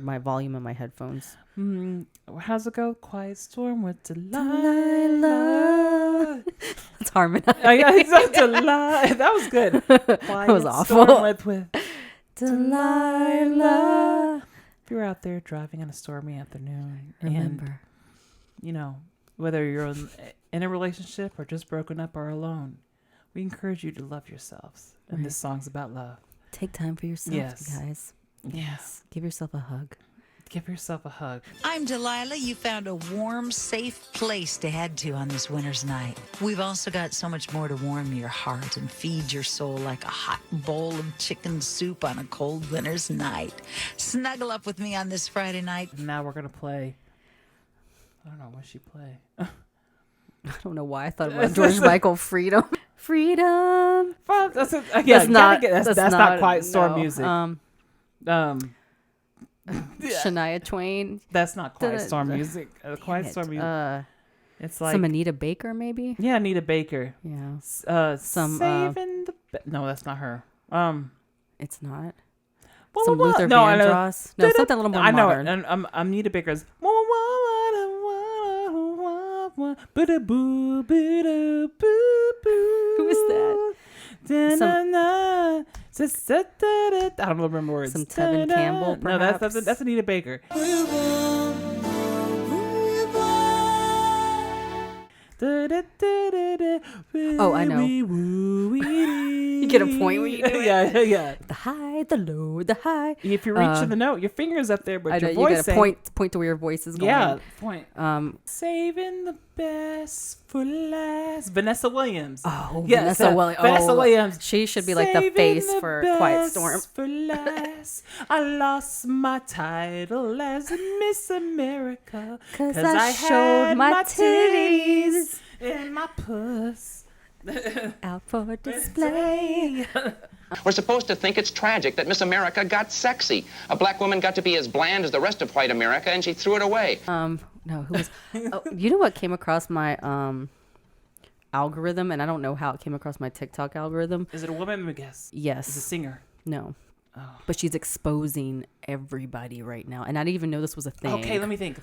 my volume on my headphones. How's it go? Quiet storm with Delilah. Let's harmonize. Oh, yeah, it's Delilah. That was good. That was awful. Storm with Delilah. If you're out there driving on a stormy afternoon, Remember, and, whether you're in a relationship or just broken up or alone, we encourage you to love yourselves. And this song's about love. Take time for yourself, guys. Yes. Give yourself a hug. Give yourself a hug. I'm Delilah. You found a warm, safe place to head to on this winter's night. We've also got so much more to warm your heart and feed your soul like a hot bowl of chicken soup on a cold winter's night. Snuggle up with me on this Friday night. Now we're going to play. I don't know what she play. I don't know why I thought about George Michael. Freedom. Freedom. That's not Quiet Storm no. music. Shania Twain. That's not Quiet Storm music. Quiet Storm music. It's like some Anita Baker, maybe. Yeah, Anita Baker. Yeah. Some saving no, that's not her. It's not. Well, some Luther Vandross. No, something a little more modern. I know. And Anita Baker's. Who is that? I don't remember words. Some Tevin Campbell, perhaps? No, that's Anita Baker. Oh, I know. You get a point when you do it. Yeah. The high, the low, the high. If you're reaching the note, your finger's up there, but I know, your voice you gotta point to where your voice is going. Yeah, point. Saving the best for last. Vanessa Williams. Oh, yes, Vanessa Williams. Vanessa Williams. She should be like the face for Quiet Storm. For last. I lost my title as Miss America because I showed my titties and my puss out for display. We're supposed to think it's tragic that Miss America got sexy. A black woman got to be as bland as the rest of white America, and she threw it away. No, who was? You know what came across my algorithm, and I don't know how it came across my TikTok algorithm. Is it a woman? Let me guess. Yes. Is it a singer? No. Oh. But she's exposing everybody right now, and I didn't even know this was a thing. Okay, let me think.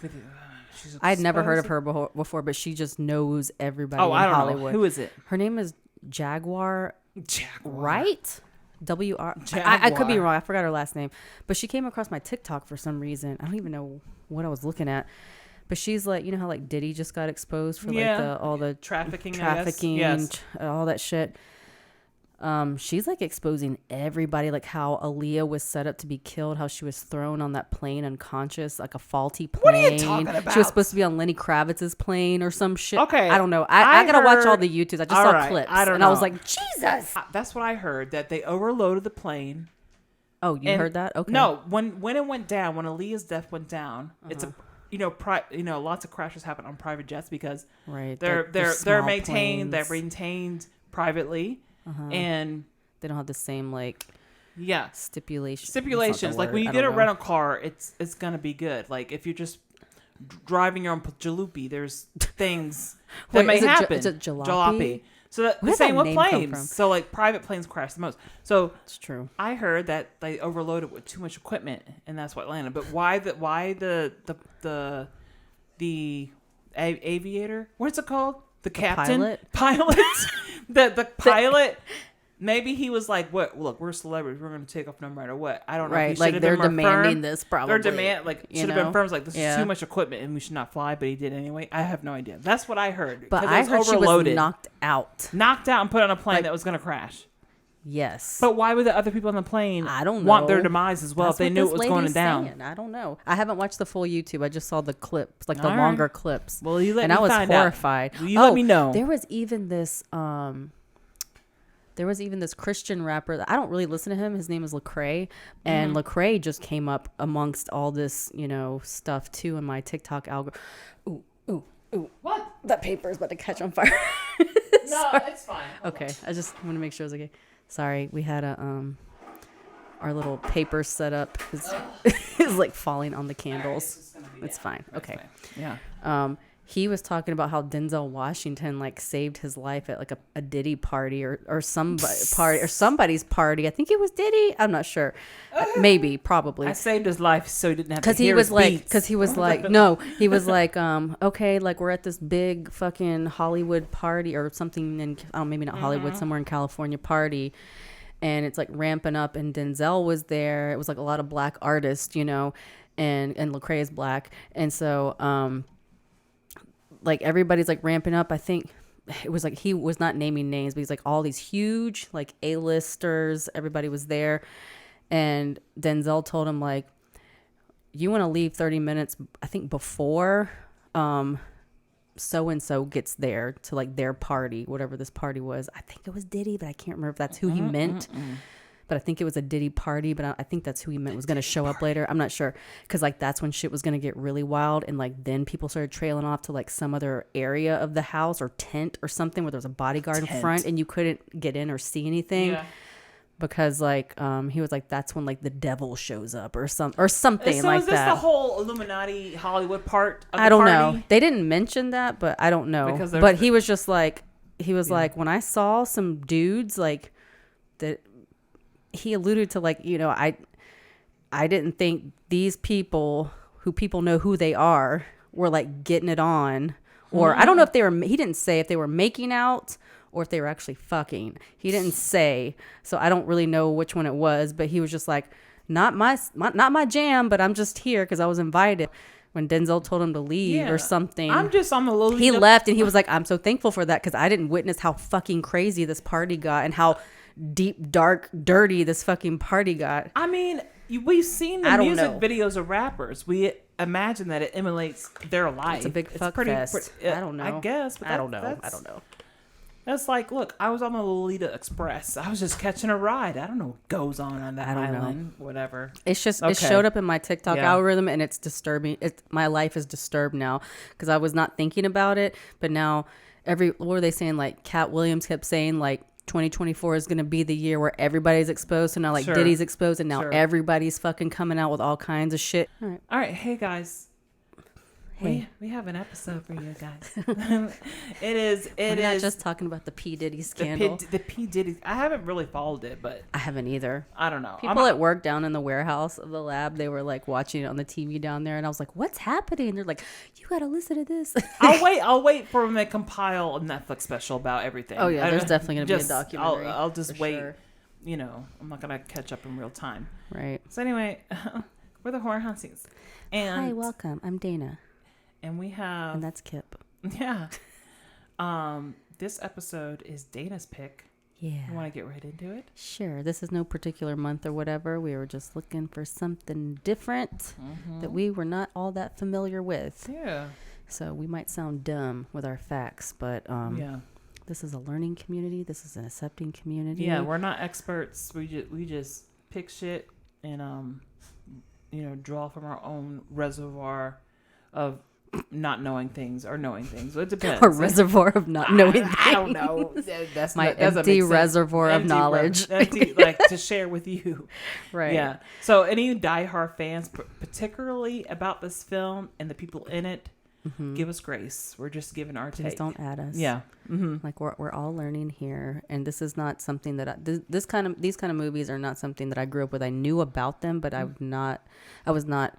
I had never heard of her before, but she just knows everybody in I don't Hollywood. know. Who is it? Her name is Jaguar. Right? W-R. Jaguar. I could be wrong. I forgot her last name. But she came across my TikTok for some reason. I don't even know what I was looking at. But she's like, you know how like Diddy just got exposed for like all the trafficking, yes. All that shit. She's like exposing everybody, like how Aaliyah was set up to be killed, how she was thrown on that plane unconscious, like a faulty plane. What are you talking about? She was supposed to be on Lenny Kravitz's plane or some shit. Okay. I don't know. I gotta watch all the YouTubes. I just saw clips. I was like, Jesus. That's what I heard, that they overloaded the plane. Oh, you heard that? Okay. No, when it went down, when Aaliyah's death went down, it's a lots of crashes happen on private jets because they're maintained, they're maintained privately. And they don't have the same stipulations. Like when you get a rental car, it's gonna be good. Like if you're just driving your own jalopy, there's things that may happen. Is it jalopy? So the same with planes. So like private planes crash the most. So it's true. I heard that they overloaded with too much equipment, and that's what landed. But why the aviator? What's it called? The captain, pilot. the pilot. Maybe he was like, "What? Look, we're celebrities. We're going to take off no matter what." I don't know. Right, like they're demanding this. Probably should have been firms like this is too much equipment and we should not fly. But he did anyway. I have no idea. That's what I heard. But I heard she was knocked out and put on a plane that was going to crash. Yes. But why would the other people on the plane want their demise as well if they knew it was going down? Saying. I don't know. I haven't watched the full YouTube. I just saw the clips, like the longer clips. Well, you let me find out. And I was horrified. You let me know. There was even this Christian rapper. I don't really listen to him. His name is Lecrae. And Lecrae just came up amongst all this, stuff too in my TikTok algorithm. Ooh. What? That paper is about to catch on fire. No, it's fine. Okay. I just want to make sure it's okay. Sorry, we had our little paper set up is like falling on the candles. It's fine. Okay. Yeah. he was talking about how Denzel Washington like saved his life at like a Diddy party or somebody's party. I think it was Diddy. I'm not sure. Maybe, probably. I saved his life so he didn't have to hear his beats. Because he was like, no, he was like, okay, like we're at this big fucking Hollywood party or something in, maybe not Hollywood, somewhere in California party. And it's like ramping up, and Denzel was there. It was like a lot of black artists, you know, and Lecrae is black. And so, like everybody's like ramping up. I think it was like, he was not naming names, but he's like all these huge like A-listers. Everybody was there. And Denzel told him like, you want to leave 30 minutes, I think, before so-and-so gets there to like their party, whatever this party was. I think it was Diddy, but I can't remember if that's who he meant. But I think it was a Diddy party, but I think that's who he meant was going to show up later. I'm not sure. Because like that's when shit was going to get really wild. And like then people started trailing off to like some other area of the house or tent or something where there was a bodyguard in front and you couldn't get in or see anything. Yeah. Because like he was like, that's when like the devil shows up or something so like that. So is this the whole Illuminati Hollywood part of the I don't party? know. They didn't mention that, but I don't know. But he was just like, like, when I saw some dudes like that, he alluded to like, you know, I didn't think these people who people know who they are were like getting it on, or I don't know if they were, he didn't say if they were making out or if they were actually fucking. He didn't say, so I don't really know which one it was, but he was just like, not my jam, but I'm just here because I was invited. When Denzel told him to leave or something, I'm a little. He left and he was like, I'm so thankful for that because I didn't witness how fucking crazy this party got and how deep, dark, dirty this fucking party got. I mean, we've seen the music videos of rappers. We imagine that it emulates their life. It's a big fuck fest. I don't know. I guess. But I don't know. That's like, look, I was on the Lolita Express. I was just catching a ride. I don't know what goes on that island. Whatever. It's just, it showed up in my TikTok algorithm and it's disturbing. My life is disturbed now because I was not thinking about it. But now what were they saying? Like Cat Williams kept saying like 2024 is going to be the year where everybody's exposed. So now like Diddy's exposed and now everybody's fucking coming out with all kinds of shit. All right. Hey guys. Hey, we have an episode for you guys. We're not just talking about the P. Diddy scandal. The P. Diddy. I haven't really followed it, but I haven't either. I don't know. People at work down in the warehouse of the lab, they were like watching it on the TV down there, and I was like, "What's happening?" And they're like, "You got to listen to this." I'll wait for when they compile a Netflix special about everything. Oh yeah, there's definitely gonna be a documentary. I'll just wait. Sure. You know, I'm not gonna catch up in real time. Right. So anyway, we're the Horror Hussies. And hi, welcome. I'm Dana. And we have... And that's Kip. Yeah. This episode is Dana's pick. Yeah. You want to get right into it? Sure. This is no particular month or whatever. We were just looking for something different that we were not all that familiar with. Yeah. So we might sound dumb with our facts, but this is a learning community. This is an accepting community. Yeah, we're not experts. We just pick shit and draw from our own reservoir of not knowing things or knowing things. It depends. A reservoir of not knowing things. I don't know. That's my empty reservoir of knowledge. Like to share with you. Right. Yeah. So any diehard fans, particularly about this film and the people in it, give us grace. We're just giving our take. Please don't add us. Yeah. Like we're all learning here, and this is not something that these kind of movies are not something that I grew up with. I knew about them, but I was not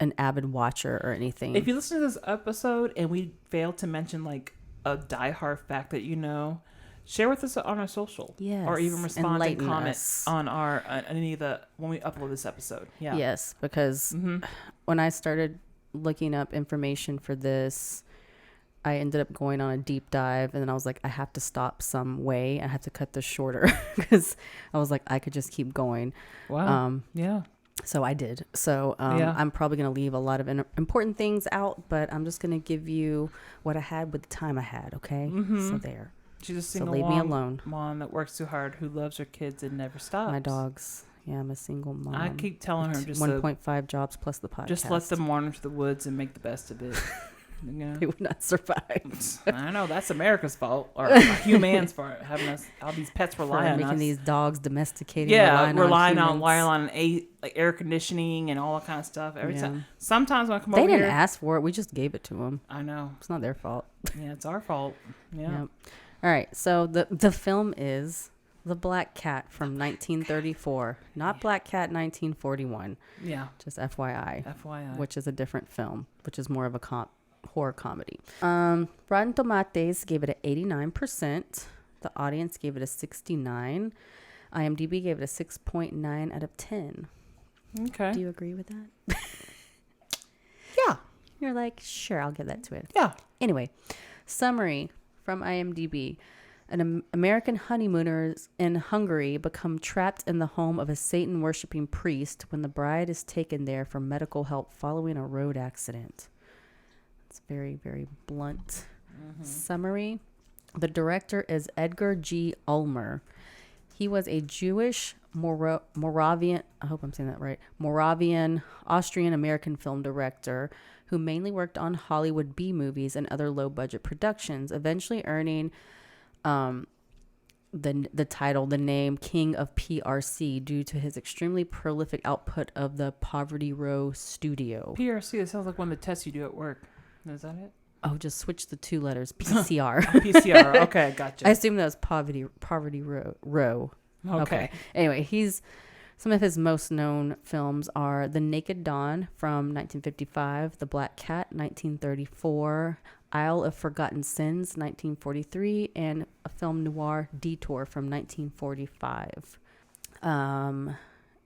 an avid watcher or anything. If you listen to this episode and we failed to mention like a diehard fact that share with us on our social. Yes. Or even respond and comment us on any of when we upload this episode. Yeah. Yes, because when I started looking up information for this, I ended up going on a deep dive, and then I was like, I have to stop some way. I have to cut this shorter because I was like, I could just keep going. Wow. Yeah. So I did. So I'm probably going to leave a lot of important things out, but I'm just going to give you what I had with the time I had, okay? So there. She's a single leave me alone. Mom that works too hard, who loves her kids and never stops. My dogs. Yeah, I'm a single mom. I keep telling her just 1.5 jobs plus the podcast. Just let them wander into the woods and make the best of it. You know? They would not survive. I know that's America's fault, or humans for having us all these pets rely on making us. these dogs domesticated. Yeah, relying on air conditioning and all that kind of stuff. Every time, sometimes when I come over here, they didn't ask for it. We just gave it to them. I know it's not their fault. Yeah, it's our fault. Yeah. Yep. All right. So the film is The Black Cat from 1934, not Black Cat 1941. Yeah. Just FYI. FYI. Which is a different film, which is more of a horror comedy. Rotten Tomatoes gave it an 89%. The audience gave it a 69%. IMDb gave it a 6.9 out of 10. Okay. Do you agree with that? Yeah. You're like, sure, I'll give that to it. Yeah. Anyway, summary from IMDb. American honeymooners in Hungary become trapped in the home of a Satan-worshipping priest when the bride is taken there for medical help following a road accident. It's very, very blunt. Summary. The director is Edgar G. Ulmer. He was a Jewish Moravian, I hope I'm saying that right, Moravian Austrian-American film director who mainly worked on Hollywood B movies and other low-budget productions, eventually earning the title, the name King of PRC due to his extremely prolific output of the Poverty Row Studio. PRC, it sounds like one of the tests you do at work. Is that it? Oh, just switch the two letters. PCR. PCR. Okay, gotcha. I assume that was Poverty Row. Okay. Anyway, some of his most known films are The Naked Dawn from 1955, The Black Cat 1934, Isle of Forgotten Sins 1943, and a film noir, Detour from 1945. I'm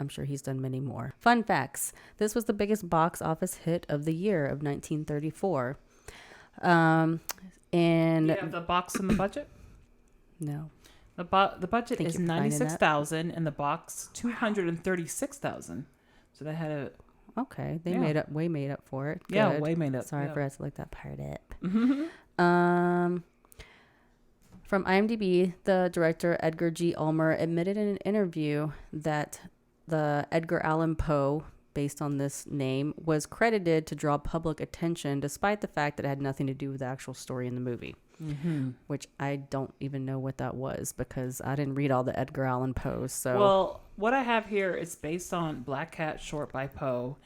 sure he's done many more. Fun facts. This was the biggest box office hit of the year of 1934. And you have the box and the budget? No. The budget is $96,000 and the box $236,000. So they had a They made up for it. Good. Yeah, way made up. Sorry, I forgot to look that part up. From IMDb, the director Edgar G. Ulmer admitted in an interview that the Edgar Allan Poe, based on this name, was credited to draw public attention, despite the fact that it had nothing to do with the actual story in the movie. Which I don't even know what that was because I didn't read all the Edgar Allan Poes. So, well, what I have here is based on Black Cat short by Poe.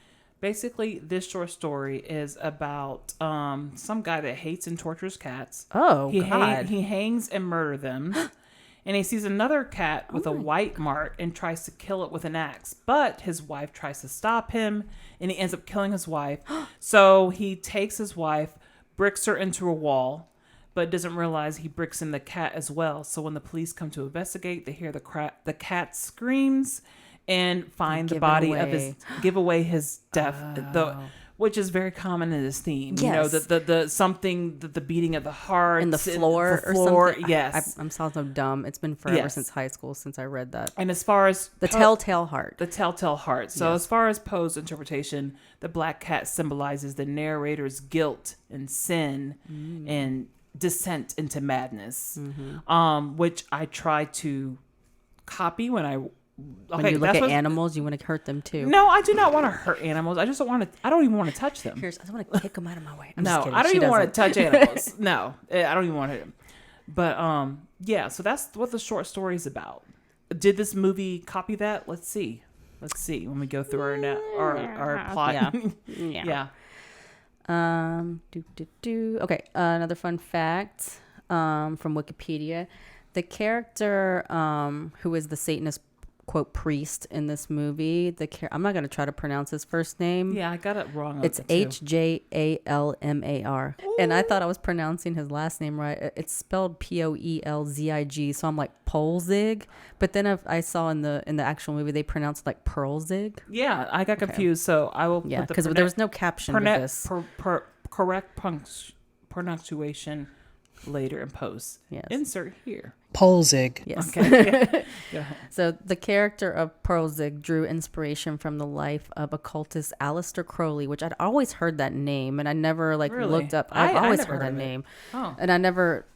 Basically, this short story is about some guy that hates and tortures cats. Oh, God. He hangs and murders them. And he sees another cat with a white mark and tries to kill it with an axe. But his wife tries to stop him, and he ends up killing his wife. So he takes his wife, bricks her into a wall, but doesn't realize he bricks in the cat as well. So when the police come to investigate, they hear the cat screams and find the body of give away his death, which is very common in this theme. Yes. You know, the beating of the heart and the floor or something. Yes, I'm sounds so dumb. It's been forever since high school since I read that. And as far as the telltale heart, So as far as Poe's interpretation, the black cat symbolizes the narrator's guilt and sin and descent into madness, which I try to copy when I. When you look at animals, you want to hurt them too. No, I do not want to hurt animals. I just don't want to. I don't even want to touch them. I just want to kick them out of my way. I don't even want to touch animals. No, I don't even want to hit them. But yeah. So that's what the short story is about. Did this movie copy that? Let's see when we go through our plot. Yeah. Okay. Another fun fact from Wikipedia: the character who is the Satanist quote priest in this movie, I'm not going to try to pronounce his first name. Yeah, I got it wrong. It's Hjalmar. And I thought I was pronouncing his last name right. It's spelled Poelzig, so I'm like Polzig. But then I saw in the actual movie they pronounced like Pearlzig. Yeah, I got confused, so I will put because there was no caption with this. Correct pronunciation later in post. Yes. Insert here. Polzig. Yes. Okay. Yeah. So the character of Pearlzig drew inspiration from the life of occultist Aleister Crowley, which I'd always heard that name, and I never looked up. I've always heard that name, and I never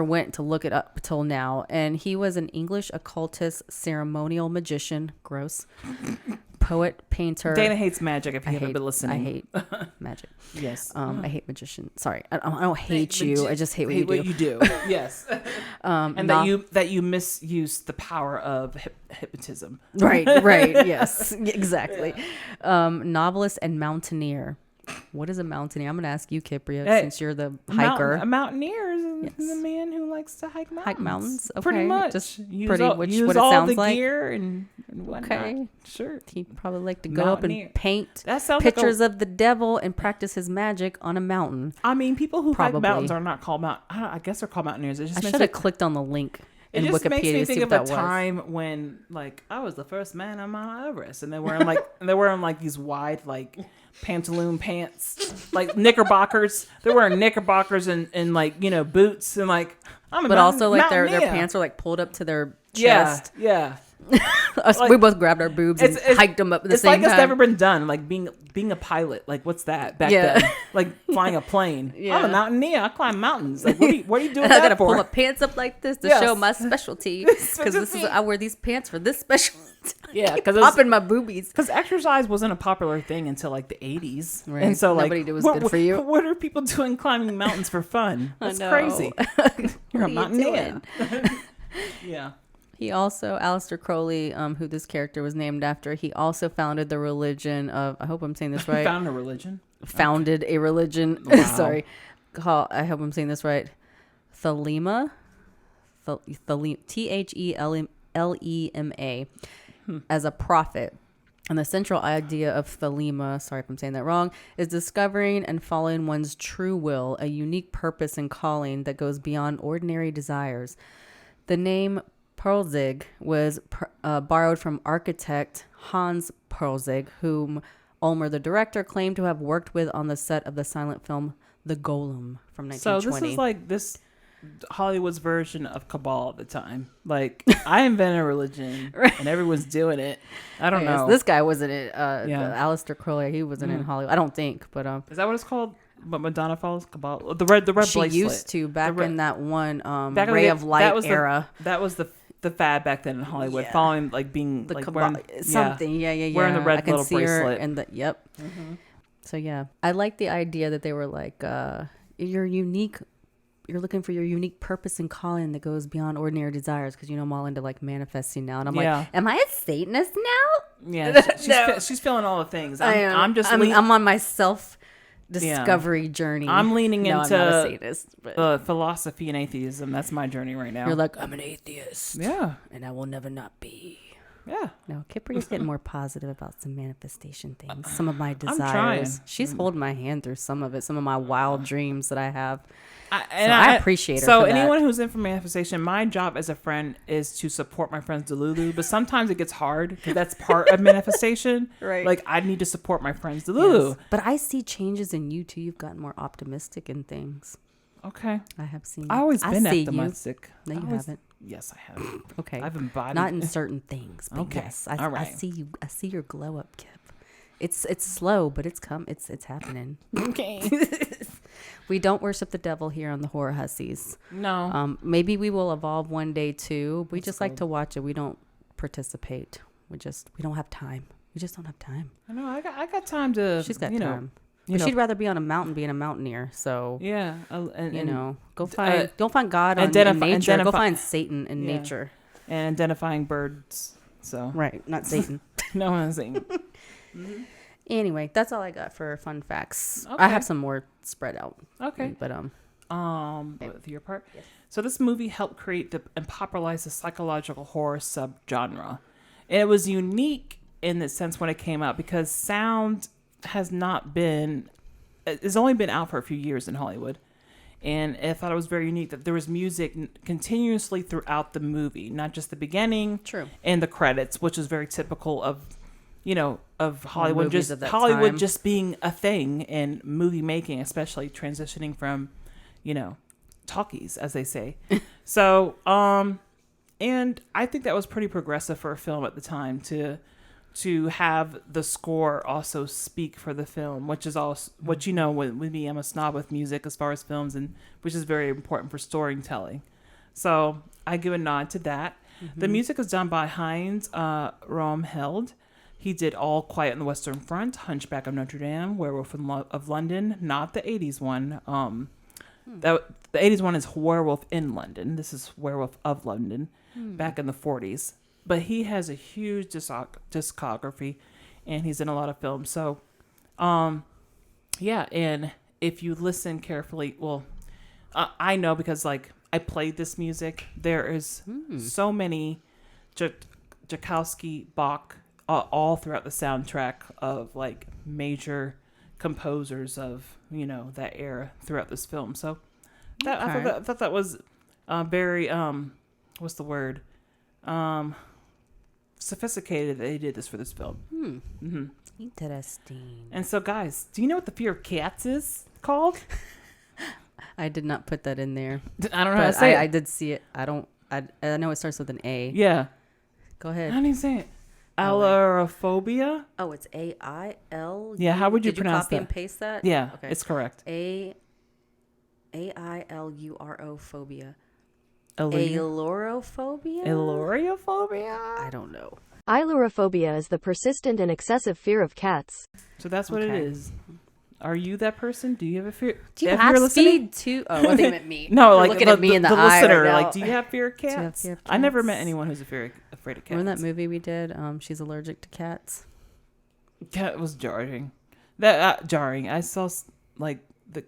went to look it up till now. And he was an English occultist, ceremonial magician. Gross. poet, painter. Dana hates magic. If you haven't been listening, I hate magic. Yes. I hate magicians. Sorry, I don't hate you. I just hate what you do. Yes. And that you misuse the power of hypnotism. Right. Yes, exactly. Novelist and mountaineer. What is a mountaineer? I'm going to ask you, Kypria, since you're the hiker. A mountaineer is a man who likes to hike mountains. Hike mountains? Okay. Pretty much. Just use what it all sounds the like. gear and whatnot. Okay. Sure. He'd probably like to go up and paint pictures of the devil and practice his magic on a mountain. I mean, people who hike mountains are not called I guess they're called mountaineers. I should have clicked on the link. It just Wikipedia makes me think of a time when, like, I was the first man on Mount Everest, and they're wearing these wide, like, pantaloon pants, like knickerbockers. They're wearing knickerbockers and boots, and like, but also like their pants are like pulled up to their chest. Yeah. We both grabbed our boobs and hiked them up at the same time. It's like it's never been done. Like being a pilot. Like, what's that back then? Like flying a plane. Yeah. I'm a mountaineer. I climb mountains. Like, what are you doing? I gotta pull my pants up like this to show my specialty, because I wear these pants for this special. Yeah, because popping my boobies. Because exercise wasn't a popular thing until like the 80s, right. And so nobody was good for you. What are people doing climbing mountains for fun? That's crazy. You're a mountaineer. Yeah. He also, Aleister Crowley, who this character was named after, he also founded the religion of, I hope I'm saying this right. Founded a religion? Founded a religion. Wow. Sorry. I hope I'm saying this right. Thelema. Thelema. As a prophet. And the central idea of Thelema, sorry if I'm saying that wrong, is discovering and following one's true will, a unique purpose and calling that goes beyond ordinary desires. The name Perlzig was borrowed from architect Hans Perlzig, whom Ulmer, the director, claimed to have worked with on the set of the silent film The Golem from 1920. So this is like this Hollywood's version of Cabal at the time. Like, I invented a religion and everyone's doing it. I don't know. This guy wasn't it. Aleister Crowley, he wasn't in Hollywood. I don't think, but is that what it's called? But Madonna follows Cabal. The red bracelet. She used to back in that one Ray of Light era. That was the fad back then in Hollywood, following like being the like Cabal, something. Yeah. Wearing the red little bracelet. Her and Mm-hmm. So yeah, I like the idea that they were like, you're unique. You're looking for your unique purpose and calling that goes beyond ordinary desires, because I'm all into like manifesting now, and I'm like, am I a Satanist now? Yeah, she's feeling all the things. I'm on my self discovery journey. I'm leaning into I'm not a Satanist, but philosophy and atheism. That's my journey right now. You're like, I'm an atheist. Yeah, and I will never not be. Yeah. No, Kypria's getting more positive about some manifestation things. Some of my desires. She's holding my hand through some of it. Some of my wild dreams that I have. I appreciate her. So for anyone that. who's in for manifestation, my job as a friend is to support my friends Delulu. But sometimes it gets hard because that's part of manifestation. Right. Like, I need to support my friends Delulu. Yes. But I see changes in you too. You've gotten more optimistic in things. Okay. I have seen. I've always been optimistic. No, you haven't. Yes, I have. Okay. I've embodied. Not in certain things, but okay. Yes, all right. I see you. I see your glow up, Kip. It's slow, but it's happening. Okay. We don't worship the devil here on the Horror Hussies. No. Maybe we will evolve one day too. We just like to watch it. We don't participate. We don't have time. We just don't have time. I know. I got time to. She's got time. But she'd rather be on a mountain being a mountaineer. So yeah, go find God in nature. Go find Satan in nature. And identifying birds. So right, not Satan. No, not Satan. Mm-hmm. Anyway, that's all I got for fun facts. Okay. I have some more spread out. Okay, but with your part. Yes. So this movie helped create and popularize the psychological horror subgenre. And it was unique in the sense when it came out because sound has not been. It's only been out for a few years in Hollywood. And I thought it was very unique that there was music continuously throughout the movie, not just the beginning, and the credits, which is very typical of, of Hollywood. Just being a thing in movie making, especially transitioning from, talkies, as they say. So, and I think that was pretty progressive for a film at the time to have the score also speak for the film, which is also what with me, I'm a snob with music as far as films, and which is very important for storytelling. So I give a nod to that. Mm-hmm. The music is done by Heinz Rohmheld. He did All Quiet on the Western Front, Hunchback of Notre Dame, Werewolf of London, not the 80s one. The 80s one is Werewolf in London. This is Werewolf of London, back in the 40s. But he has a huge discography, and he's in a lot of films. So, yeah, and if you listen carefully, well, I know because, like, I played this music. There is so many Tchaikovsky, Bach, all throughout the soundtrack of, like, major composers of, you know, that era throughout this film. So I thought that was very what's the word, sophisticated that they did this for this film. Interesting. And so, guys, do you know what the fear of cats is called? I did not put that in there. I don't know how to say it. I did see it. I know it starts with an A. Yeah, go ahead. how do you say it? Ailurophobia. Oh, it's A-I-L. Yeah, how would you pronounce copy that? and paste that? Yeah, okay. it's correct. A-I-L-U-R-O-phobia. Ailurophobia. Ailurophobia? I don't know. Ailurophobia is the persistent and excessive fear of cats. So that's what it is. Are you that person? Do you have a fear? Do you have speed too? Oh, I think you meant me. No, You're like looking at me in the eye listener. right now. Like, do you have fear of cats? I never met anyone who's afraid of cats. Remember that movie we did? She's allergic to cats. Cat was jarring. That jarring. I saw like what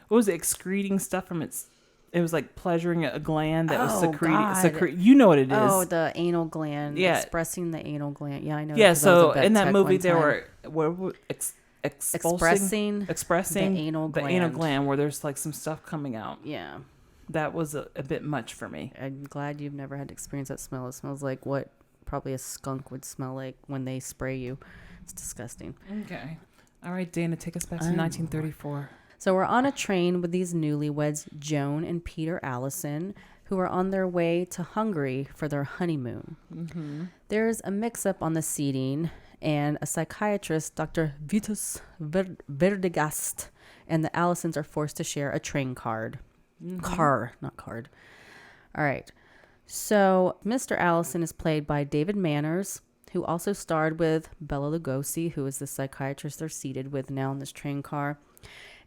was it, excreting stuff from its. It was like pleasuring a gland that was secreting. You know what it is? Oh, the anal gland. Yeah, expressing the anal gland. Yeah, I know. Yeah, so in that movie there were expressing the anal gland where there's like some stuff coming out. Yeah, that was a bit much for me. I'm glad you've never had to experience that smell. It smells like what probably a skunk would smell like when they spray you. It's disgusting. Okay, all right, Dana, take us back to 1934. So we're on a train with these newlyweds, Joan and Peter Allison, who are on their way to Hungary for their honeymoon. There's a mix-up on the seating, and a psychiatrist, Dr. Vitus Verdegast, and the Allisons are forced to share a train card. Car, not card. All right. So Mr. Allison is played by David Manners, who also starred with Bela Lugosi, who is the psychiatrist they're seated with now in this train car.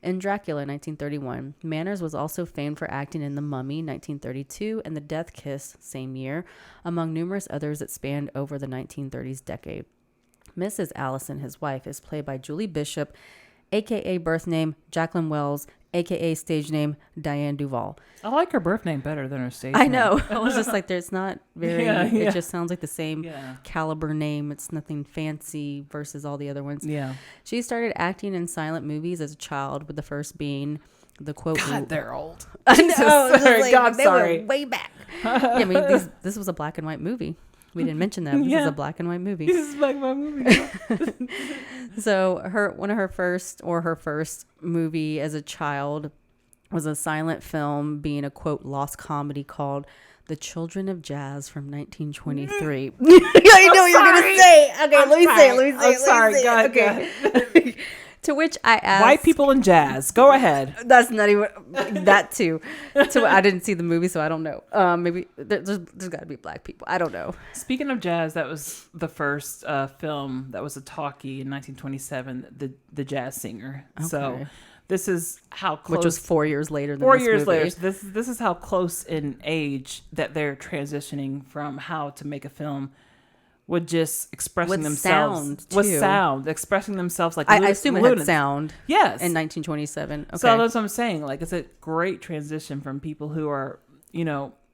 In Dracula, 1931, Manners was also famed for acting in The Mummy, 1932, and The Death Kiss, same year, among numerous others that spanned over the 1930s decade. Mrs. Allison, his wife, is played by Julie Bishop, a.k.a. birth name Jacqueline Wells, a.k.a. stage name Diane Duvall. I like her birth name better than her stage name. I know. I was just like, there's not very, it just sounds like the same caliber name. It's nothing fancy versus all the other ones. Yeah. She started acting in silent movies as a child, with the first being the quote. God, they're old. I know. Sorry. Like, God, they sorry. were way back. Yeah, I mean, this was a black and white movie. We didn't mention that. This is a black and white movie. This is a black and white movie. So her first movie as a child was a silent film, being a quote lost comedy called The Children of Jazz from 1923. I know what you're gonna say. Okay, let me say it. I'm sorry. Go ahead. Okay. To which I asked, white people in jazz. Go ahead. That's not even that too. So I didn't see the movie, so I don't know. Maybe there's got to be black people. I don't know. Speaking of jazz, that was the first film that was a talkie in 1927. The Jazz Singer. Okay. So this is how close. Which was 4 years later. Than 4 this years movie. later. So this is how close in age that they're transitioning from how to make a film. With just expressing themselves expressing themselves like I assume it had sound. Yes, in 1927. Okay, so that's what I'm saying. Like, it's a great transition from people who are,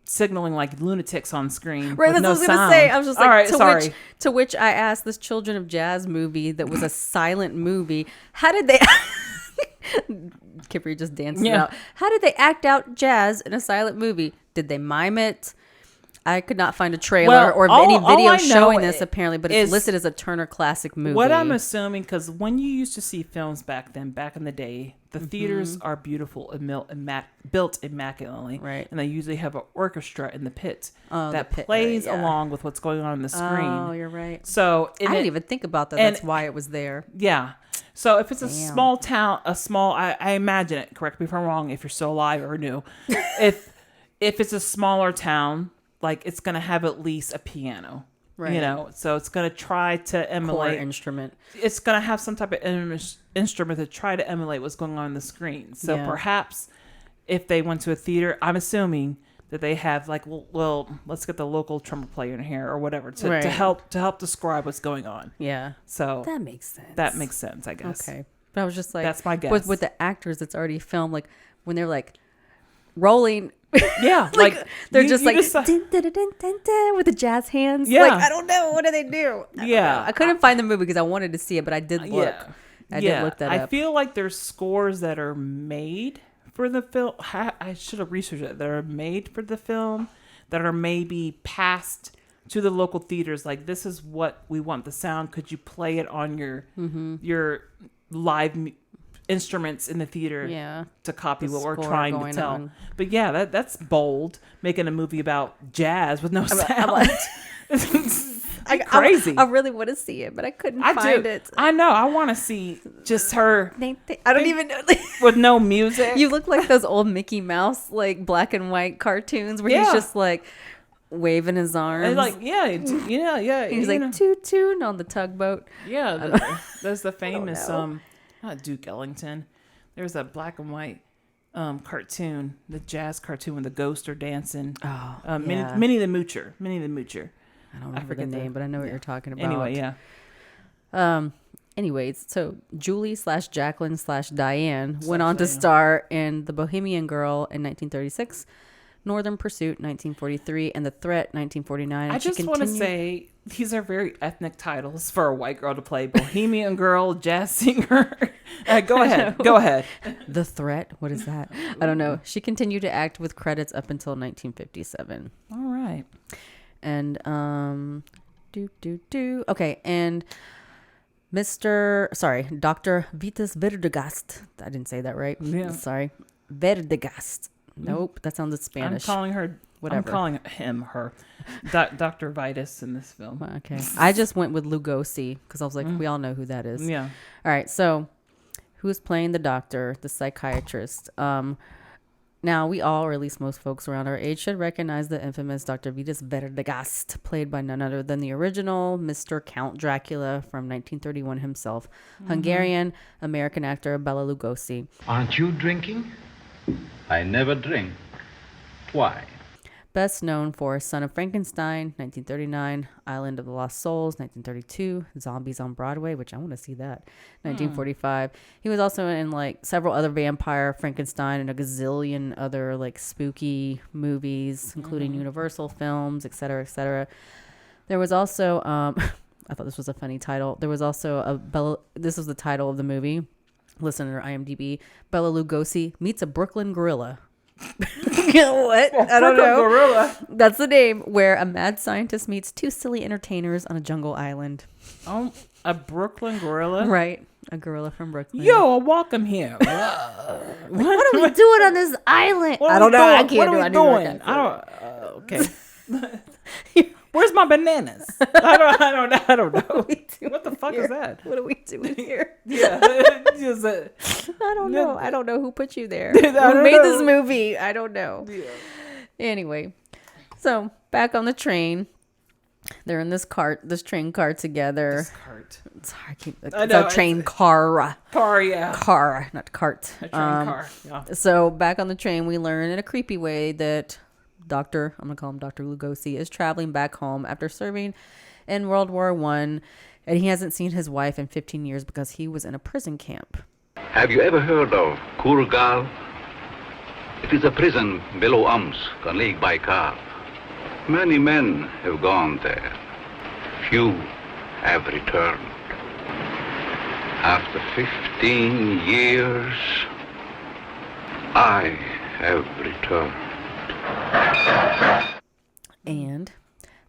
signaling like lunatics on screen. Right, that's no what I was sound. gonna say. I was just like, all right, to which I asked, this Children of Jazz movie that was a silent movie. How did they? Kypria just dancing out. How did they act out jazz in a silent movie? Did they mime it? I could not find a trailer or any video showing this, apparently, but it's listed as a Turner Classic movie. What I'm assuming, because when you used to see films back in the day, the theaters are beautiful and built immaculately. Right. And they usually have an orchestra in the pit that plays along with what's going on the screen. Oh, you're right. So I didn't even think about that. That's why it was there. Yeah. So if it's a small town, I imagine it, correct me if I'm wrong, if you're still alive or new, if it's a smaller town, like, it's going to have at least a piano. Right. You know, so it's going to try to emulate core instrument. It's going to have some type of instrument to try to emulate what's going on the screen. So perhaps if they went to a theater, I'm assuming that they have like, well, let's get the local trumpet player in here or whatever to help describe what's going on. Yeah. So that makes sense. That makes sense, I guess. Okay. But I was just like, that's my guess. With the actors, it's already filmed. Like when they're like rolling. Yeah. like they're just like dun, dun, dun, dun, dun, dun, with the jazz hands. Yeah. Like, I don't know. What do they do? I couldn't find the movie because I wanted to see it, but I did look. I did look that up. I feel like there's scores that are made for the film. I should have researched it. That are made for the film that are maybe passed to the local theaters. Like, this is what we want the sound. Could you play it on your live instruments in the theater to copy what we're trying to tell? On. But yeah, that's bold. Making a movie about jazz with no sound. Crazy. I really want to see it, but I couldn't find it. I know. I want to see just her. I don't even know. With no music. You look like those old Mickey Mouse, like black and white cartoons where he's just like waving his arms. And like, He's like toot toot on the tugboat. Yeah. There's the famous not Duke Ellington. There's a black and white cartoon, the jazz cartoon when the ghosts are dancing. Minnie the Moocher. I don't remember the name, but I know what you're talking about. Anyway, yeah. Anyways, so Julie/Jacqueline/Diane went on to star in The Bohemian Girl in 1936, Northern Pursuit 1943, and The Threat 1949. I just want to say these are very ethnic titles for a white girl to play. Bohemian Girl, jazz singer. Go ahead. The Threat? What is that? I don't know. She continued to act with credits up until 1957. All right. And okay, and Dr. Vitas Verdegast. I didn't say that right. Yeah. Sorry. Verdegast. Nope, that sounded Spanish. I'm calling her whatever. I'm calling him her. Dr. Vitas in this film. Okay. I just went with Lugosi because I was like, we all know who that is. Yeah. All right, so who's playing the doctor, the psychiatrist? Now, we all, or at least most folks around our age, should recognize the infamous Dr. Vitas Verdegast, played by none other than the original Mr. Count Dracula from 1931 himself, Hungarian American actor Bela Lugosi. Aren't you drinking? I never drink. Why? Best known for Son of Frankenstein, 1939, Island of the Lost Souls, 1932, Zombies on Broadway, which I want to see that, 1945. He was also in like several other vampire, Frankenstein, and a gazillion other like spooky movies, including Universal films, etc., etc. There was also, I thought this was a funny title. There was also this was the title of the movie. Listen to IMDb. Bela Lugosi meets a Brooklyn gorilla. What? I don't know. Gorilla. That's the name. Where a mad scientist meets two silly entertainers on a jungle island. Oh, a Brooklyn gorilla? Right. A gorilla from Brooklyn. Yo, welcome here. What are we doing on this island? I don't know. I can't do it. I don't. Okay. Where's my bananas? I don't know. What the fuck is that? What are we doing here? Yeah. I don't know. I don't know who put you there. Who made this movie? I don't know. Yeah. Anyway, so back on the train. They're in this train car together. This cart. Sorry, it's a train car. Car, yeah. Car, not cart. A train car, yeah. So back on the train, we learn in a creepy way that I'm going to call him Dr. Lugosi, is traveling back home after serving in World War I, and he hasn't seen his wife in 15 years because he was in a prison camp. Have you ever heard of Kurgal? It is a prison below Omsk on Lake Baikal. Many men have gone there. Few have returned. After 15 years, I have returned. And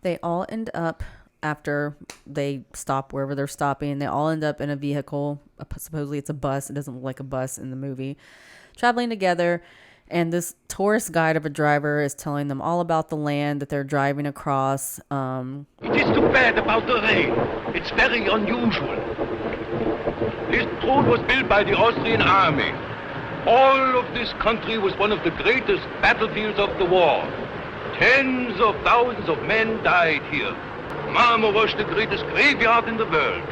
they all end up, after they stop wherever they're stopping, they all end up in a vehicle. Supposedly it's a bus. It doesn't look like a bus in the movie. Traveling together. And this tourist guide of a driver is telling them all about the land that they're driving across. It is too bad about the rain. It's very unusual. This road was built by the Austrian army. All of this country was one of the greatest battlefields of the war. Tens of thousands of men died here. Mama was the greatest graveyard in the world.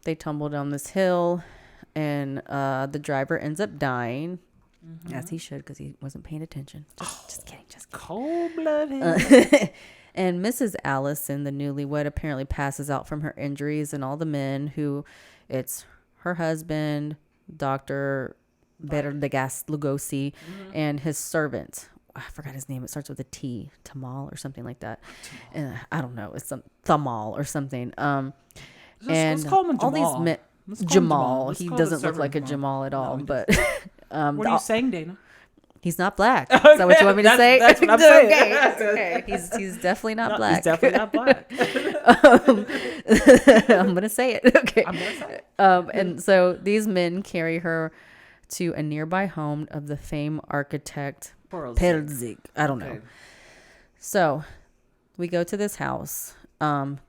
They tumble down this hill, and the driver ends up dying, as he should, because he wasn't paying attention. Just kidding. Cold-blooded. And Mrs. Allison, the newlywed, apparently passes out from her injuries, and all the men who, it's her husband, Dr. Bela Lugosi, and his servant. I forgot his name. It starts with a T, Tamal or something like that. I don't know. It's some Thamal or something. Let's call him all these men, Jamal. He doesn't look like a Jamal at all. But what are you saying, Dana? He's not black. Is that what you want me to say? That's what I'm saying. Okay. He's definitely not black. He's definitely not black. I'm gonna say it. Okay. I'm gonna say it. And so these men carry her to a nearby home of the famed architect Perzig. I don't know. So we go to this house.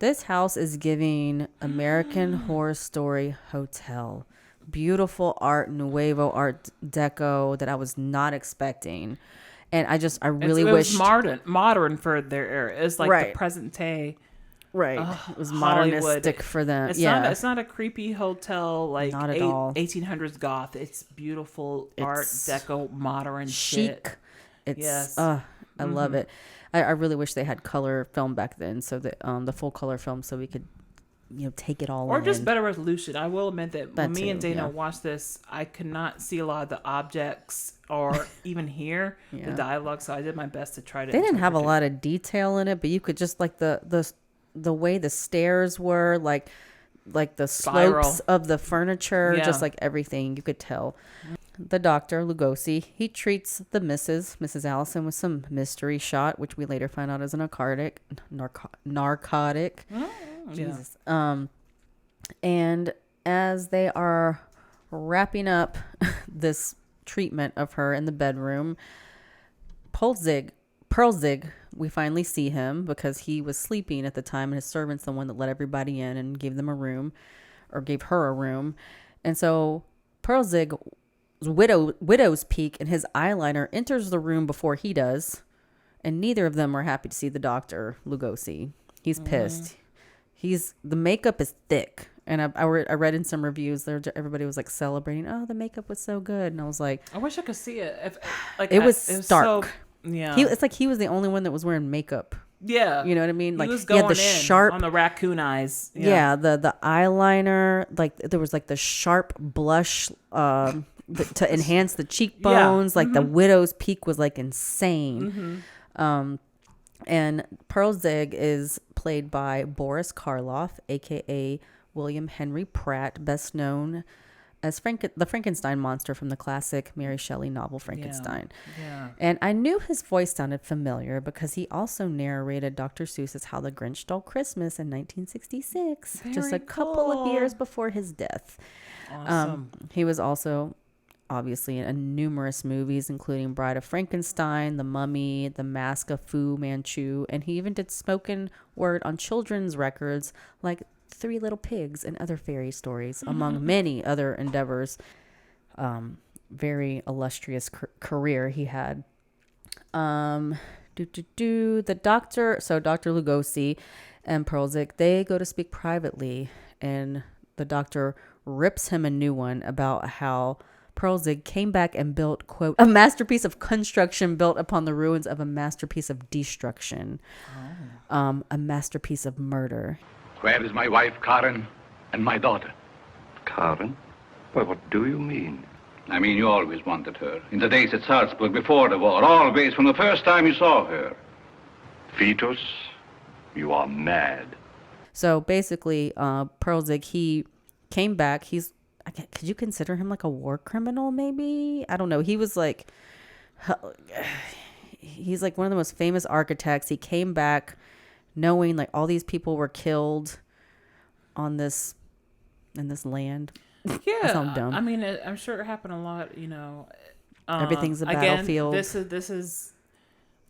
This house is giving American Horror Story Hotel. Beautiful Art Nouveau, Art Deco that I was not expecting. And I really wish... It was modern for their era. It's like the present day. Right. It was modernistic for them. It's not a creepy hotel like not at all. 1800s goth. It's beautiful Art Deco, modern chic. Shit. It's I love it. I really wish they had color film back then, so that the full color film, so we could take it all in. Or just better resolution. I will admit that when me and Dana watched this, I could not see a lot of the objects or even hear the dialogue, so I did my best to try to... They didn't have a lot of detail in it, but you could just like the way the stairs were, like the slopes of the furniture, just like everything, you could tell. The doctor, Lugosi, he treats the Mrs. Allison with some mystery shot, which we later find out is a narcotic. Jesus. And as they are wrapping up this treatment of her in the bedroom, Perzig, we finally see him because he was sleeping at the time, and his servant's the one that let everybody in and gave them a room, or gave her a room. And so Perzig, widow's peak and his eyeliner, enters the room before he does, and neither of them are happy to see the doctor, Lugosi. He's pissed. The makeup is thick, and I read in some reviews there everybody was like celebrating, oh, the makeup was so good, and I was like, I wish I could see it. It was stark. Yeah, it's like he was the only one that was wearing makeup. Yeah, you know what I mean. Like he was going had the sharp on the raccoon eyes. Yeah, the eyeliner, like there was like the sharp blush to enhance the cheekbones. Like the widow's peak was like insane. And Perzig is played by Boris Karloff, aka William Henry Pratt, best known as the Frankenstein monster from the classic Mary Shelley novel Frankenstein. Yeah. And I knew his voice sounded familiar because he also narrated Dr. Seuss's How the Grinch Stole Christmas in 1966, just a couple of years before his death. Awesome. He was also obviously in numerous movies, including Bride of Frankenstein, The Mummy, The Mask of Fu Manchu, and he even did spoken word on children's records like Three Little Pigs and other fairy stories, among many other endeavors. Very illustrious career he had. The doctor, so Dr. Lugosi and Perzig, they go to speak privately, and the doctor rips him a new one about how Perzig came back and built, quote, a masterpiece of construction built upon the ruins of a masterpiece of destruction. A masterpiece of murder. Where is my wife, Karen, and my daughter? Karen? Why, what do you mean? I mean, you always wanted her. In the days at Salzburg, before the war, always, from the first time you saw her. Fetus, you are mad. So basically, Perzig, he came back. Could you consider him like a war criminal, maybe? I don't know. He was like, he's like one of the most famous architects. He came back knowing like all these people were killed in this land. Yeah. That sounds dumb. I mean, I'm sure it happened a lot, Everything's a again, battlefield. This is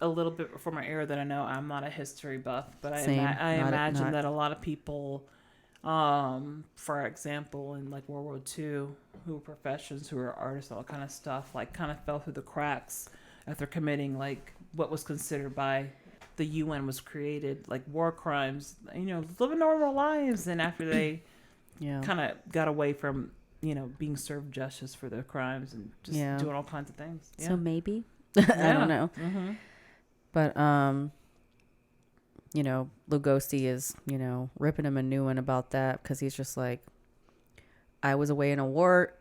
a little bit before my era that I know. I'm not a history buff, but I imagine that a lot of people For example, in like World War II, who were professions, who were artists, all kind of stuff, like kind of fell through the cracks after committing like what was considered by the UN was created, like war crimes, living normal lives. And after they kind of got away from, being served justice for their crimes and just doing all kinds of things. Yeah. So maybe, I don't know. Mm-hmm. But, Lugosi is, ripping him a new one about that because he's just like, I was away in a war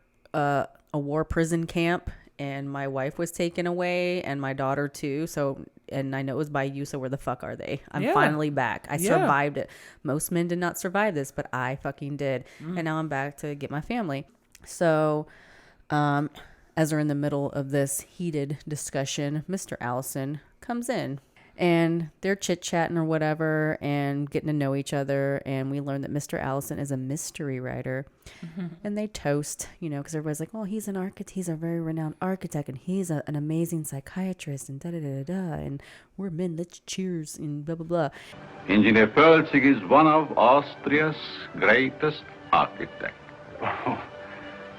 prison camp and my wife was taken away and my daughter too. So, and I know it was by you. So where the fuck are they? I'm finally back. I survived it. Most men did not survive this, but I fucking did. And now I'm back to get my family. So, as they're in the middle of this heated discussion, Mr. Allison comes in. And they're chit-chatting or whatever and getting to know each other. And we learn that Mr. Allison is a mystery writer. Mm-hmm. And they toast, because everybody's like, well, he's an architect. He's a very renowned architect. And he's an amazing psychiatrist. And da-da-da-da-da. And we're men, let's cheers and blah, blah, blah. Engineer Pölzig is one of Austria's greatest architects. Oh,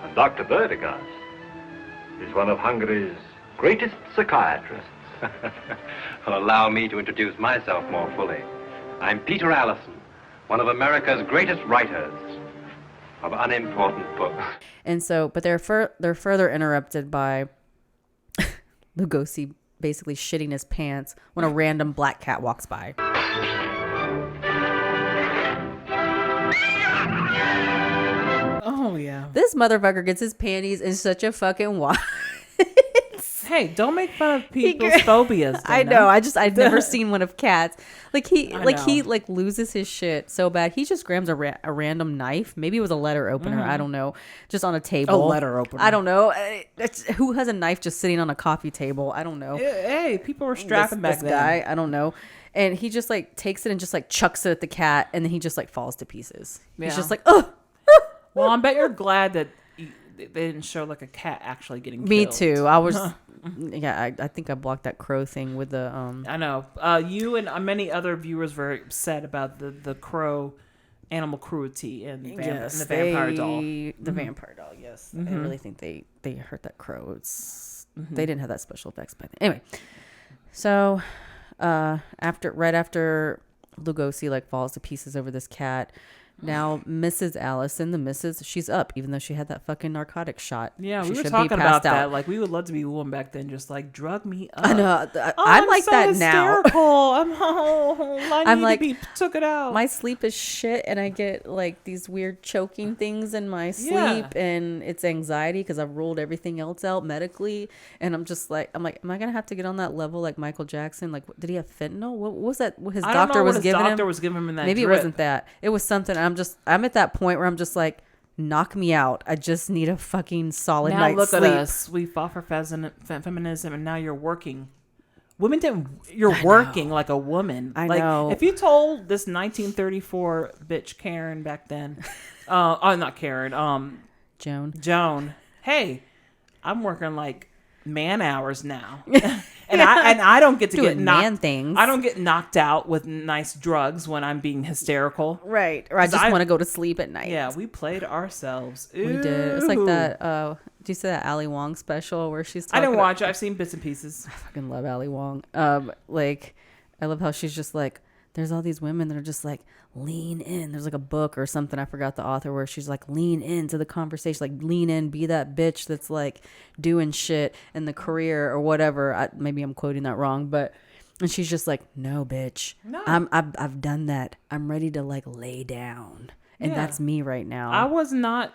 and Dr. Berdegas is one of Hungary's greatest psychiatrists. Allow me to introduce myself more fully. I'm Peter Allison, one of America's greatest writers of unimportant books. And so, but they're further interrupted by Lugosi basically shitting his pants when a random black cat walks by. Oh, yeah. This motherfucker gets his panties in such a fucking wad. Hey, don't make fun of people's phobias. I know. I've never seen one of cats. He loses his shit so bad. He just grabs a random knife. Maybe it was a letter opener. I don't know. Just on a table. A letter opener. I don't know. Who has a knife just sitting on a coffee table? I don't know. Hey, people were strapping back then. Guy, I don't know. And he just takes it and just chucks it at the cat, and then he just falls to pieces. Yeah. He's just like, oh. Well, I bet you're glad that they didn't show a cat actually getting killed. Me too. I was. Yeah, I think I blocked that crow thing with the I know. You and many other viewers were upset about the crow animal cruelty and the vampire doll. The vampire doll, yes. I really think they hurt that crow. They didn't have that special effects back then. Anyway, so right after Lugosi falls to pieces over this cat, now Mrs. Allison, she's up, even though she had that fucking narcotic shot. Yeah, we were talking about that. We would love to be a woman back then, just drug me up. I know. I'm like so that hysterical. Now. I'm took it out. My sleep is shit, and I get these weird choking things in my sleep, and it's anxiety because I've ruled everything else out medically, and I'm just am I gonna have to get on that level like Michael Jackson? Did he have fentanyl? What was that? What his doctor was giving him? Doctor was giving him in that. Maybe drip. It wasn't that. It was something. I'm at that point where I'm just knock me out. I just need a fucking solid night's sleep. Now look at us. We fought for feminism, and now you're working. Women didn't. You're working like a woman. I know. If you told this 1934 bitch Karen back then, not Karen, Joan. Hey, I'm working man hours now. And I don't get to get knocked. Things. I don't get knocked out with nice drugs when I'm being hysterical. Right. Or I just want to go to sleep at night. Yeah, we played ourselves. We did. It's like that. Did you see that Ali Wong special where she's talking? I didn't watch it. I've seen bits and pieces. I fucking love Ali Wong. I love how she's just there's all these women that are just lean in. There's a book or something. I forgot the author where she's lean into the conversation, lean in, be that bitch that's doing shit in the career or whatever. Maybe I'm quoting that wrong, and she's just no, bitch. No. I've done that. I'm ready to lay down. And that's me right now. I was not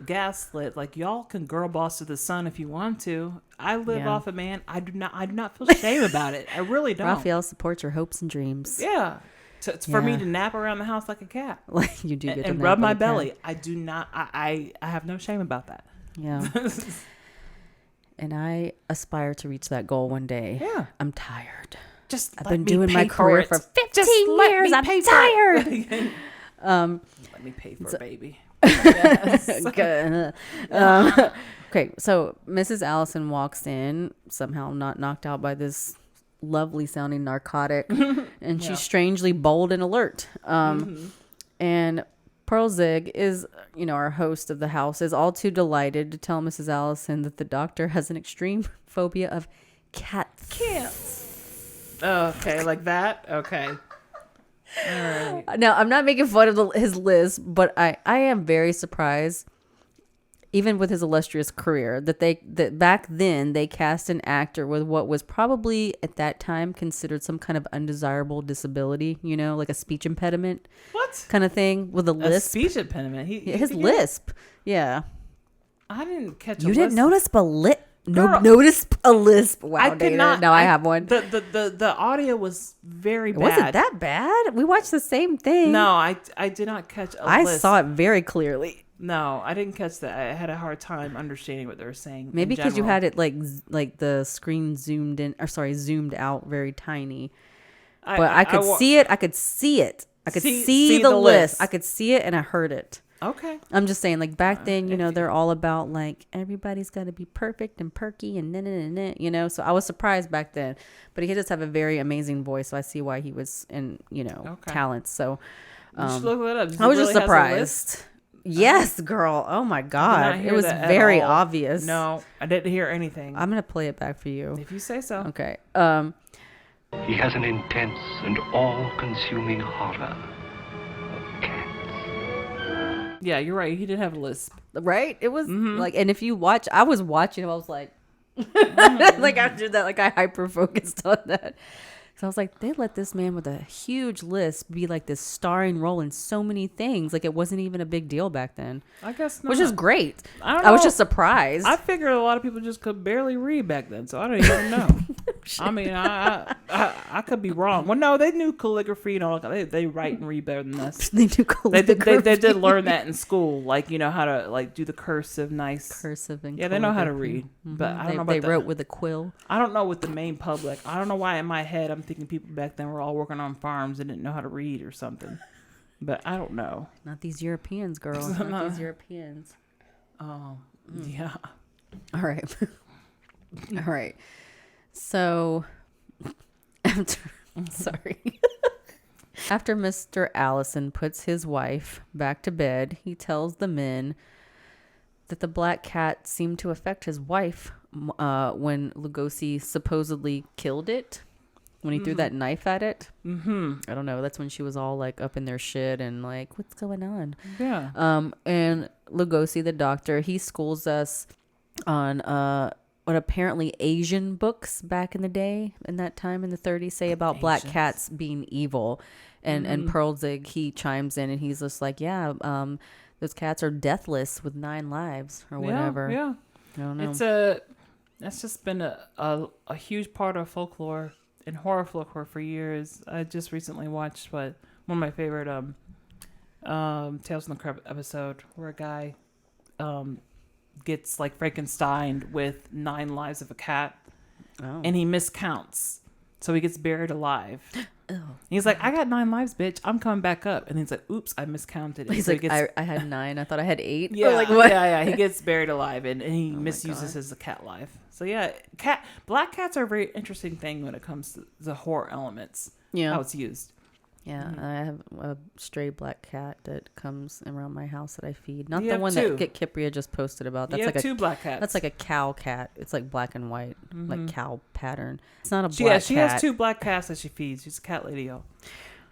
gaslit. Y'all can girl boss to the sun if you want to. I live off a man. I do not feel shame about it. I really don't. Raphael supports your hopes and dreams. Yeah. For me to nap around the house like a cat. You do get and to rub my belly. I do not. I have no shame about that. Yeah. And I aspire to reach that goal one day. Yeah. I'm tired. I've been doing my career for 15 years. I'm tired. Let me pay for it, baby. Okay, so Mrs. Allison walks in, somehow not knocked out by this lovely sounding narcotic, and she's strangely bold and alert. And Pearl Zig is, our host of the house, is all too delighted to tell Mrs. Allison that the doctor has an extreme phobia of cats. Oh, okay, like that? Okay. All right. Now, I'm not making fun of his lisp, but I am very surprised, even with his illustrious career, that back then they cast an actor with what was probably at that time considered some kind of undesirable disability, like a speech impediment. What? Kind of thing with a lisp. A speech impediment? His lisp. Yeah. I didn't catch You didn't notice notice a lisp. Wow, I could not. Now I have one. The audio was very bad. Was it that bad? We watched the same thing. No, I did not catch a lisp. I saw it very clearly. No, I didn't catch that. I had a hard time understanding what they were saying. Maybe because you had it like the screen zoomed out very tiny. But I could see it. I could see it. I could see the lisp. I could see it and I heard it. Okay. I'm just saying, like back then, they're all about like everybody's got to be perfect and perky and So I was surprised back then, but he does have a very amazing voice. So I see why he was in talents. So you should look that up. I was just surprised. Yes, girl. Oh my God. It was very obvious. No, I didn't hear anything. I'm going to play it back for you. If you say so. Okay. He has an intense and all-consuming horror of cats. Yeah, you're right. He did have a lisp. Right? It was like, and if you watch, I was watching, I was like, like after that, like I hyper-focused on that. So I was like, they let this man with a huge lisp be like this starring role in so many things. Like it wasn't even a big deal back then. I guess not. Which is great. I was just surprised. I figured a lot of people just could barely read back then, so I don't even know. I mean, I could be wrong. Well, no, they knew calligraphy and all. They write and read better than us. They do calligraphy. They did learn that in school, like how to like do the cursive, nice cursive and they know how to read. But I don't know about they wrote with a quill. I don't know with the main public. I don't know why in my head I'm thinking people back then were all working on farms and didn't know how to read or something. But I don't know. Not these Europeans, girl. Not these Europeans. Oh, yeah. All right. All right. So, after Mr. Allison puts his wife back to bed, he tells the men that the black cat seemed to affect his wife when Lugosi supposedly killed it. When he threw that knife at it. I don't know. That's when she was all like up in their shit and like, what's going on? Yeah. And Lugosi, the doctor, he schools us on what apparently Asian books back in the day, in that time in the 30s, say about black cats being evil. And Pearl Zig, he chimes in and he's just like, yeah, those cats are deathless with 9 lives or whatever. Yeah. I don't know. That's just been a huge part of folklore and horror folklore for years. I just recently watched one of my favorite Tales from the Crypt episode where a guy gets like Frankenstein with 9 lives of a cat, and he miscounts, so he gets buried alive. He's like, I got 9 lives, bitch. I'm coming back up. And he's like, oops, I miscounted it. He's so like, I had 9. I thought I had 8. Yeah, like, what? Yeah. He gets buried alive, and he misuses his cat life. So yeah, black cats are a very interesting thing when it comes to the horror elements. Yeah, how it's used. Yeah, I have a stray black cat that comes around my house that I feed. Not the one that Kypria just posted about. That's like 2 black cats. That's like a cow cat. It's like black and white, like cow pattern. It's not a black cat. She has 2 black cats that she feeds. She's a cat lady, y'all.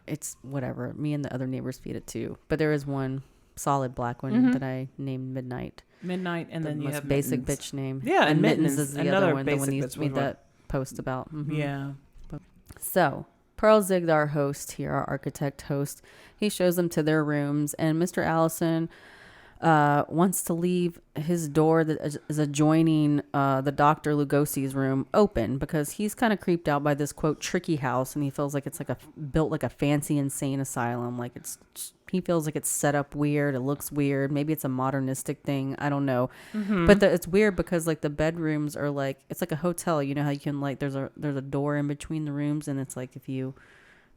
It's whatever. Me and the other neighbors feed it too. But there is one solid black one that I named Midnight. And then you have basic Mittens. bitch name. Yeah, and Mittens is the other one. The one you made that post about. Yeah. So Pearl Zig, our host here, our architect host, he shows them to their rooms, and Mr. Allison wants to leave his door that is adjoining the Dr. Lugosi's room open because he's kind of creeped out by this quote tricky house, and he feels like it's like built like a fancy insane asylum. Like he feels like it's set up weird. It looks weird. Maybe it's a modernistic thing. I don't know. But it's weird because like the bedrooms are like, it's like a hotel. You know how you can like, there's a door in between the rooms, and it's like if you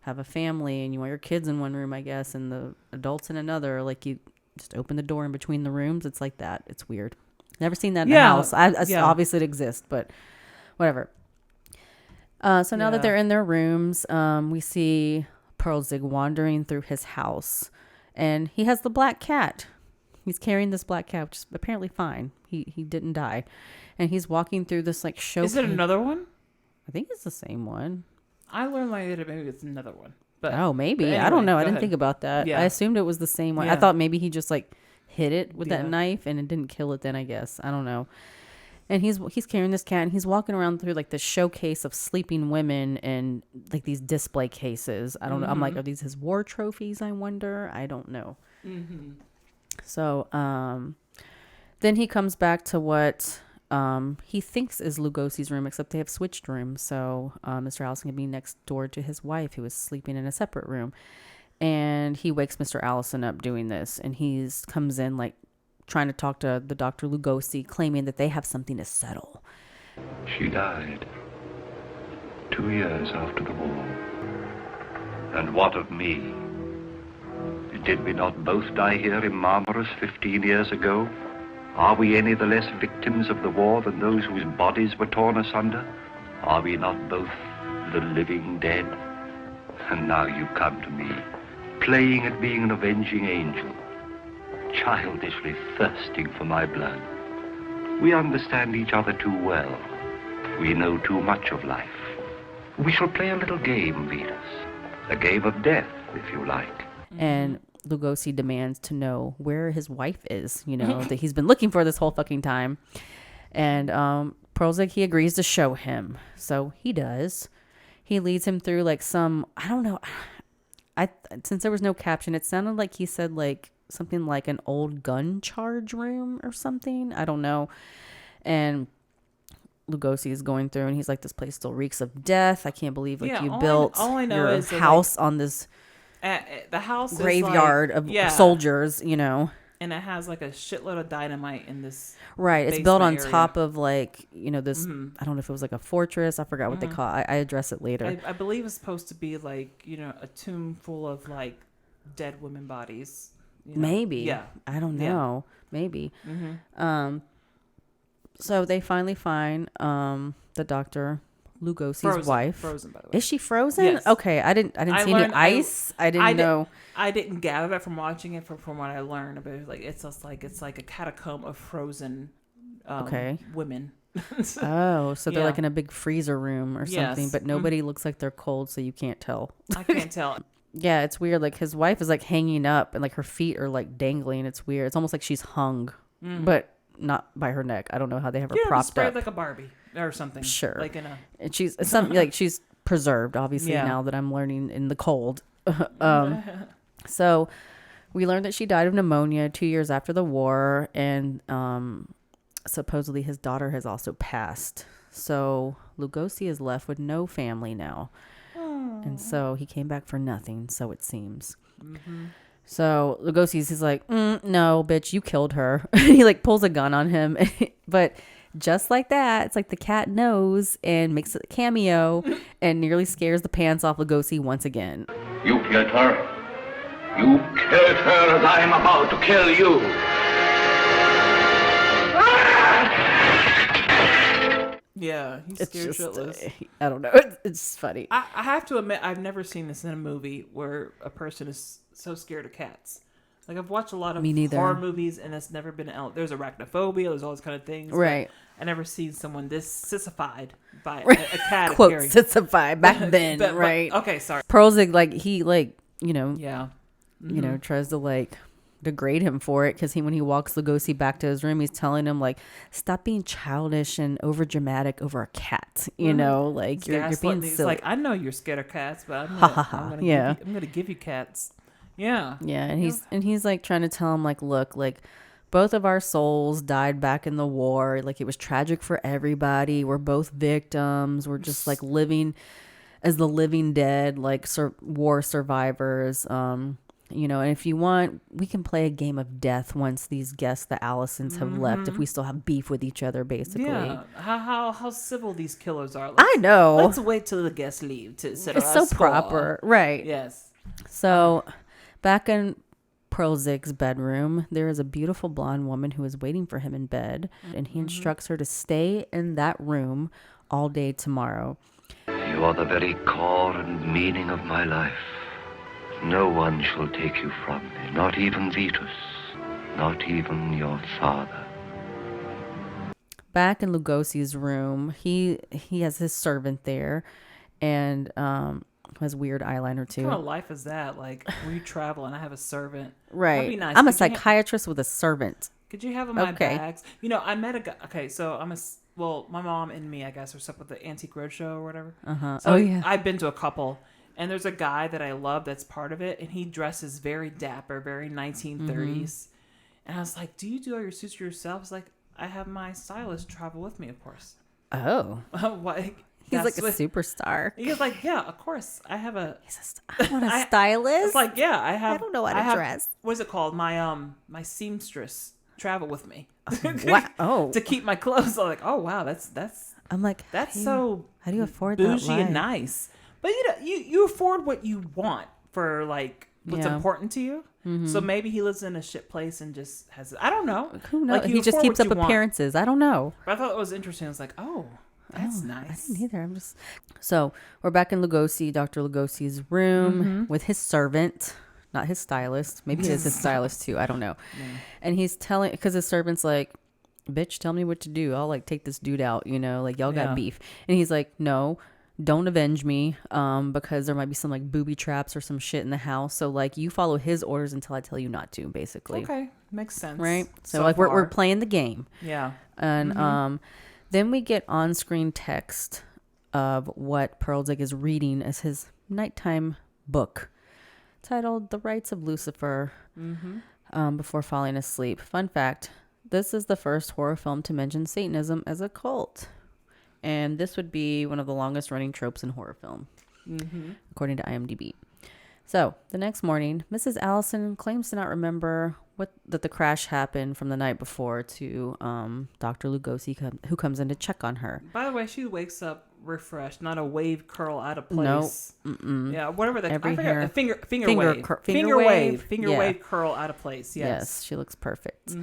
have a family and you want your kids in one room, I guess, and the adults in another, like you just open the door in between the rooms. It's like that. It's weird. Never seen that in a house. Obviously it exists, but whatever. So now that they're in their rooms, we see Pearl Zig wandering through his house. And he has the black cat. He's carrying this black cat, which is apparently fine. He didn't die. And he's walking through this like show. Is it another one? I think it's the same one. I learned later maybe it's another one. But maybe. But anyway, I don't know. I didn't ahead. think about that. Yeah. I assumed it was the same one. Yeah. I thought maybe he just like hit it with that Yeah. knife and it didn't kill it then, I guess. I don't know. And he's carrying this cat and he's walking around through like this showcase of sleeping women and like these display cases. I don't know. I'm like, are these his war trophies? I wonder. I don't know. Mm-hmm. So then he comes back to what he thinks is Lugosi's room, except they have switched rooms. So Mr. Allison can be next door to his wife, who is sleeping in a separate room. And he wakes Mr. Allison up doing this. And he comes in like trying to talk to the Dr. Lugosi, claiming that they have something to settle. She died 2 years after the war. And what of me? Did we not both die here in Marmaris 15 years ago? Are we any the less victims of the war than those whose bodies were torn asunder? Are we not both the living dead? And now you come to me, playing at being an avenging angel, childishly thirsting for my blood. We understand each other too well. We know too much of life. We shall play a little game, Venus. A game of death, if you like. And Lugosi demands to know where his wife is, that he's been looking for this whole fucking time. And Prozik, he agrees to show him. So he does. He leads him through like some, I don't know. Since there was no caption, it sounded like he said like something like an old gun charge room or something. I don't know. And Lugosi is going through and he's like, this place still reeks of death. I can't believe you built all I know your is house on this the house graveyard is like, of soldiers, and it has like a shitload of dynamite in this. Right. It's built on area. top of like, this, I don't know if it was like a fortress. I forgot what they call it. I address it later. I believe it's supposed to be like, a tomb full of like dead women bodies. Maybe. Yeah. I don't know. Yeah. Maybe. So they finally find the Dr. Lugosi's wife. Frozen, by the way. Is she frozen? Yes. Okay. I didn't see any ice. I didn't know. I didn't gather that from watching it from what I learned about it. Like it's just like it's like a catacomb of frozen women. So they're like in a big freezer room or something, but nobody looks like they're cold, so you can't tell. I can't tell. Yeah, it's weird. Like his wife is like hanging up and like her feet are like dangling. It's weird. It's almost like she's hung, but not by her neck. I don't know how they have her propped up. Like a Barbie or something. Sure. Like in a. And she's something like she's preserved, obviously, now that I'm learning in the cold. So we learned that she died of pneumonia 2 years after the war, and supposedly his daughter has also passed. So Lugosi is left with no family now. And so he came back for nothing, so it seems. So Lugosi's like, no, bitch, you killed her. He like pulls a gun on him. But just like that, it's like the cat knows and makes a cameo and nearly scares the pants off Lugosi once again. You killed her. You killed her as I am about to kill you. Yeah, he's scared shitless. I don't know. It's funny. I have to admit, I've never seen this in a movie where a person is so scared of cats. Like, I've watched a lot of horror movies, and it's never been... There's arachnophobia, there's all those kind of things. Right. I never seen someone this sissified by a cat. Quote, sissified back then, right? Okay, sorry. Prozik, like, he, like, Yeah. Tries to, like, degrade him for it, because when he walks Lugosi back to his room, he's telling him, like, stop being childish and over dramatic over a cat, like you're being silly. Like, I know you're scared of cats, but I'm gonna give you cats. Yeah. And he's like trying to tell him, like, look, like, both of our souls died back in the war. Like, it was tragic for everybody. We're both victims. We're just like living as the living dead, like war survivors. And if you want, we can play a game of death once these guests, the Allisons, have left, if we still have beef with each other, basically. Yeah. How civil these killers are. I know. Let's wait till the guests leave to settle It's so proper. Right. Yes. So back in Prozik's bedroom, there is a beautiful blonde woman who is waiting for him in bed, and he instructs her to stay in that room all day tomorrow. You are the very core and meaning of my life. No one shall take you from me, not even Vitus, not even your father. Back in Lugosi's room, he has his servant there, and has weird eyeliner too. What kind of life is that? Like, we travel and I have a servant. Right. That'd be nice. I'm a psychiatrist with a servant. Could you have in my bags? You know, I met a guy. Okay, so my mom and me, I guess, are stuck with the Antique Roadshow or whatever. So I've been to a couple, and there's a guy that I love that's part of it, and he dresses very dapper, very 1930s. And I was like, do you do all your suits yourself? He's like, I have my stylist travel with me, of course. Oh. What? He's like a superstar. He was like, yeah, of course. I have a... I want a stylist. It's like, yeah, I have... I don't know how to dress. What's it called? My seamstress travel with me. What? Oh. To keep my clothes. I'm like, oh, wow, that's... I'm like, that's how do you afford bougie that life? And nice. But you know, you afford what you want for like what's important to you. So maybe he lives in a shit place and just has... I don't know. Who knows? Like, he just keeps up appearances. I don't know. But I thought it was interesting. I was like, oh... That's nice. I didn't either. So we're back in Dr. Lugosi's room with his servant, not his stylist. Maybe it is his stylist too. I don't know. Yeah. And he's telling, because his servant's like, bitch, tell me what to do. I'll like take this dude out, like y'all got beef. And he's like, no, don't avenge me, because there might be some like booby traps or some shit in the house. So like you follow his orders until I tell you not to, basically. Okay. Makes sense. Right. So like we're playing the game. Yeah. And, then we get on-screen text of what Perlzig is reading as his nighttime book titled The Rites of Lucifer, before falling asleep. Fun fact, this is the first horror film to mention Satanism as a cult. And this would be one of the longest running tropes in horror film, according to IMDb. So the next morning, Mrs. Allison claims to not remember that the crash happened from the night before to Dr. Lugosi, who comes in to check on her. By the way, she wakes up refreshed, not a wave curl out of place. Nope. Yeah, whatever that. Every hair. Finger wave curl out of place. Yes, she looks perfect.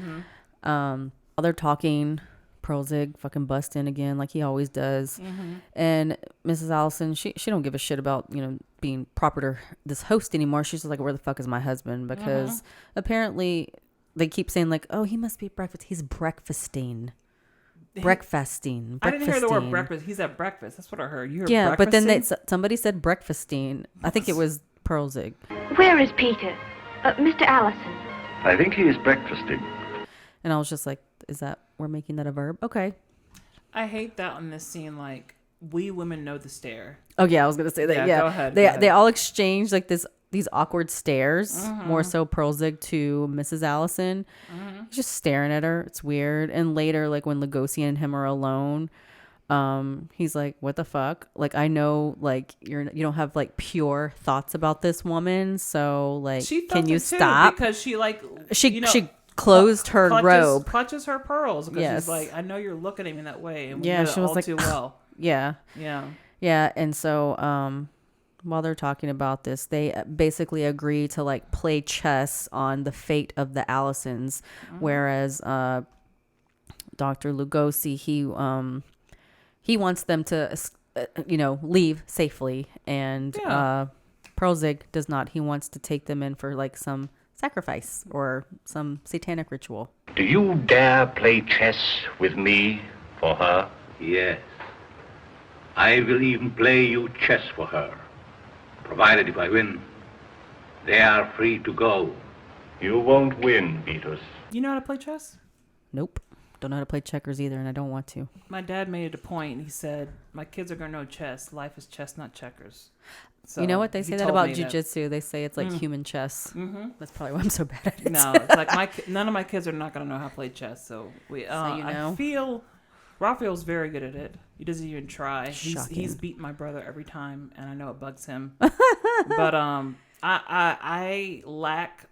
While they're talking, Perlzig fucking busts in again like he always does. And Mrs. Allison, she don't give a shit about, being proper to this host anymore. She's just like, where the fuck is my husband? Because apparently they keep saying like, oh, he must be at breakfast. He's breakfasting. Breakfasting. I didn't hear the word breakfast. He's at breakfast. That's what I heard. You heard breakfasting? But then somebody said breakfasting. I think it was Perlzig. Where is Peter? Mr. Allison. I think he is breakfasting. And I was just like, we're making that a verb? Okay. I hate that on this scene, like, we women know the stare. Oh, yeah, I was going to say that. Yeah. Go ahead. They all exchange, like, these awkward stares, more so Perlzig to Mrs. Allison. He's just staring at her. It's weird. And later, like, when Lugosi and him are alone, he's like, what the fuck? Like, I know, like, you don't have, like, pure thoughts about this woman, so, like, can you stop? Because she, like, she closed her robe, clutches her pearls, because she's like, I know you're looking at me that way, and we know she was all like, too well. Yeah. And so while they're talking about this, they basically agree to like play chess on the fate of the Allisons, whereas Dr. Lugosi, he wants them to leave safely, and Perlzig does not. He wants to take them in for like some sacrifice or some satanic ritual. Do you dare play chess with me for her? Yes. I will even play you chess for her, provided if I win, they are free to go. You won't win, Vitus. You know how to play chess? Nope. Don't know how to play checkers either, and I don't want to. My dad made it a point. He said, my kids are going to know chess. Life is chess, not checkers. So you know what? They say that about jiu-jitsu. They say it's like human chess. That's probably why I'm so bad at it. No, it's like none of my kids are not going to know how to play chess. So I feel Raphael's very good at it. He doesn't even try. He's beaten my brother every time, and I know it bugs him. But I lack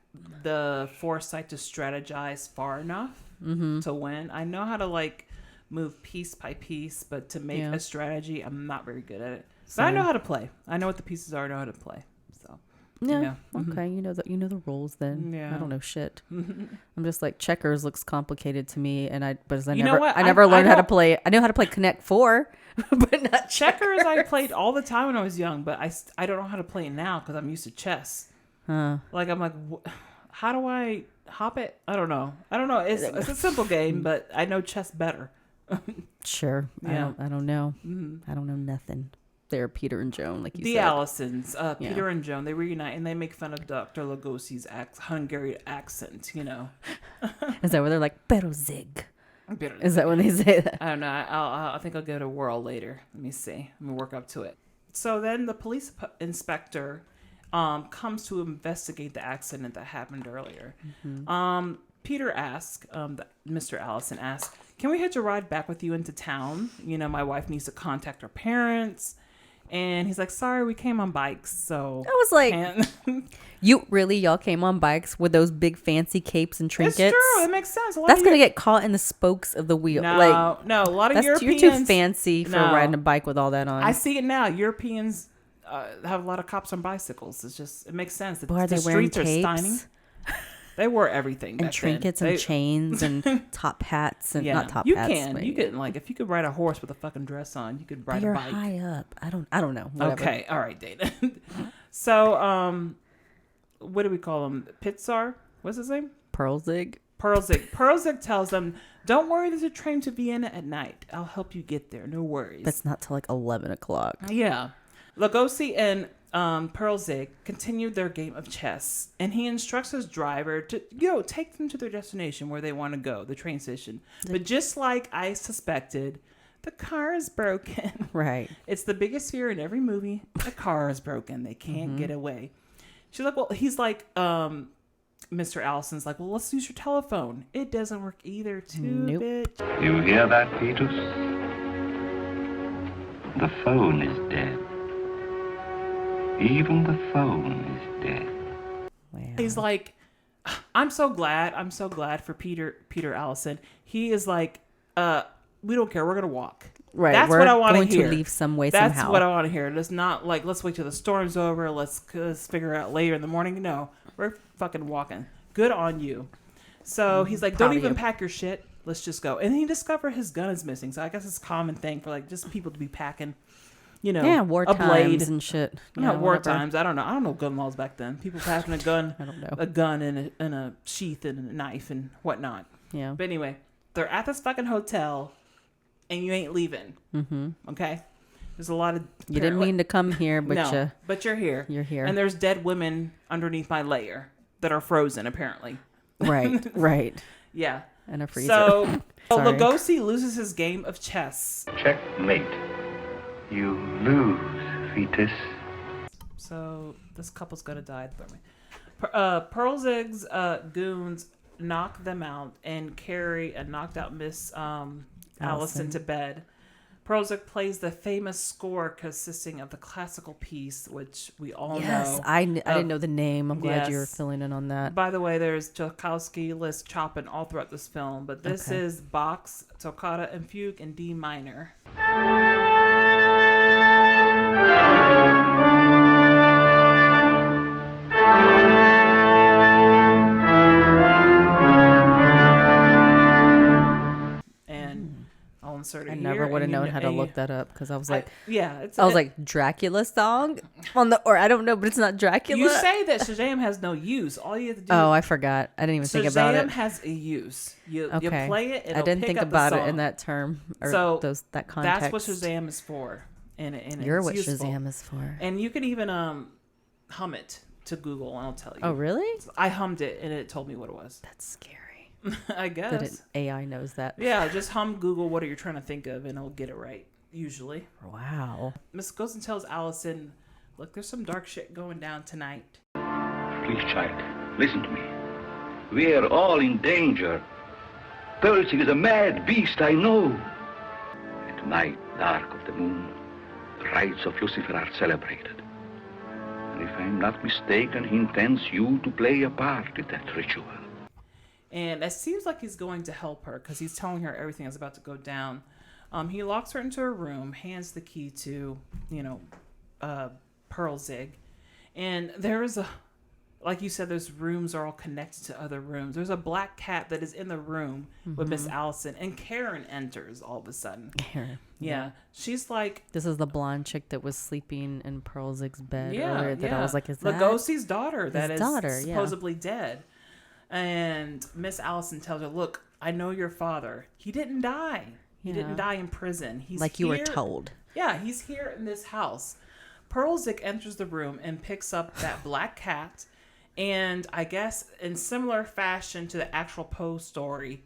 the foresight to strategize far enough to win. I know how to like move piece by piece, but to make a strategy, I'm not very good at it. But I know how to play. I know what the pieces are. I know how to play. So okay, you know the rules. Then I don't know shit. I'm just like, checkers looks complicated to me, and I never learned how to play. I know how to play Connect 4, but not checkers. I played all the time when I was young, but I don't know how to play it now because I'm used to chess. Like, I'm like, how do I hop it? I don't know. It's a simple game, but I know chess better. Sure. Yeah. I don't know. I don't know nothing. They're Peter and Joan, like you said. The Allisons, Peter and Joan, they reunite and they make fun of Dr. Lugosi's Hungarian accent, you know. Is that where they're like, pero zig? Is that when they say that? I don't know. I think I'll give it a whirl later. Let me see. Let me work up to it. So then the police inspector comes to investigate the accident that happened earlier. Peter asks, Mr. Allison asks, can we hitch a ride back with you into town? You know, my wife needs to contact her parents. And he's like, sorry, we came on bikes. So I was like, y'all came on bikes with those big fancy capes and trinkets? It's true. It makes sense. That's going to get caught in the spokes of the wheel. No, a lot of Europeans. You're too fancy for riding a bike with all that on. I see it now. Europeans have a lot of cops on bicycles. it makes sense. Boy, are they wearing capes? They wore everything and trinkets and chains and top hats and not top hats. You can like if you could ride a horse with a fucking dress on, you could ride a bike. You're high up. I don't know. Whatever. Okay, all right, Dana. So, what do we call him? Pitzar? What's his name? Pearlzig. Pearlzig tells them, "Don't worry. There's a train to Vienna at night. I'll help you get there. No worries." That's not till like 11 o'clock. Yeah, Lugosi and Pearlzig continued their game of chess, and he instructs his driver to take them to their destination where they want to go, the train station. But just like I suspected, the car is broken. Right. It's the biggest fear in every movie. The car is broken. They can't get away. She's like, well, he's like, Mr. Allison's like, well, let's use your telephone. It doesn't work either, bitch. You hear that, Petrus? The phone is dead. Even the phone is dead. Wow. He's like, I'm so glad for Peter Allison. He is like, we don't care. We're going to walk. Right. That's what I want to hear. To leave some way That's somehow. what I want to hear. It's not like, let's wait till the storm's over. Let's figure it out later in the morning. No, we're fucking walking. Good on you. So he's like, don't even pack your shit. Let's just go. And he discovered his gun is missing. So I guess it's a common thing for like just people to be packing, war a blade times and shit. Not war times. I don't know gun laws back then. People packing a gun. I don't know. A gun and a sheath and a knife and whatnot. Yeah. But anyway, they're at this fucking hotel, and you ain't leaving. Mm-hmm. Okay. There's a lot of. You didn't mean to come here, but no, but you're here. You're here. And there's dead women underneath my layer that are frozen, apparently. Right. Right. Yeah. And a freezer. So Lugosi loses his game of chess. Checkmate. You lose, fetus. So this couple's gonna die. Pearlzig's goons knock them out and carry a knocked out Miss Allison to bed. Pearlzig plays the famous score consisting of the classical piece, which we all know. Yes, I didn't know the name. I'm glad you're filling in on that. By the way, there's Tchaikovsky, Lisp, Chopin all throughout this film, but this is Bach's Toccata and Fugue in D minor. I never would have known how to look that up because I was like, I was like Dracula song or I don't know, but it's not Dracula. You say that Shazam has no use. All you have to do. I forgot. I didn't even think about it. Shazam has a use. You play it. I didn't think about it in that term or that context. That's what Shazam is for. And you're what useful. Shazam is for. And you can even hum it to Google, and I'll tell you. Oh, really? I hummed it, and it told me what it was. That's scary. I guess. That AI knows that. Yeah, just hum Google, what are you trying to think of, and it'll get it right, usually. Wow. Miss goes and tells Allison, look, there's some dark shit going down tonight. Please, child, listen to me. We are all in danger. Pearlzig is a mad beast, I know. At night, dark of the moon, the rites of Lucifer are celebrated. And if I'm not mistaken, he intends you to play a part in that ritual. And it seems like he's going to help her because he's telling her everything is about to go down. He locks her into her room, hands the key to, Pearlzig. And there is a like you said, those rooms are all connected to other rooms. There's a black cat that is in the room with Miss Allison, and Karen enters all of a sudden. Karen. Yeah. She's like... This is the blonde chick that was sleeping in Pearlzig's bed earlier that I was like, is that... Lugosi's daughter that is yeah. supposedly dead. And Miss Allison tells her, look, I know your father. He didn't die. He didn't die in prison. He's like you were told. Yeah, he's here in this house. Pearlzig enters the room and picks up that black cat. And I guess in similar fashion to the actual Poe story,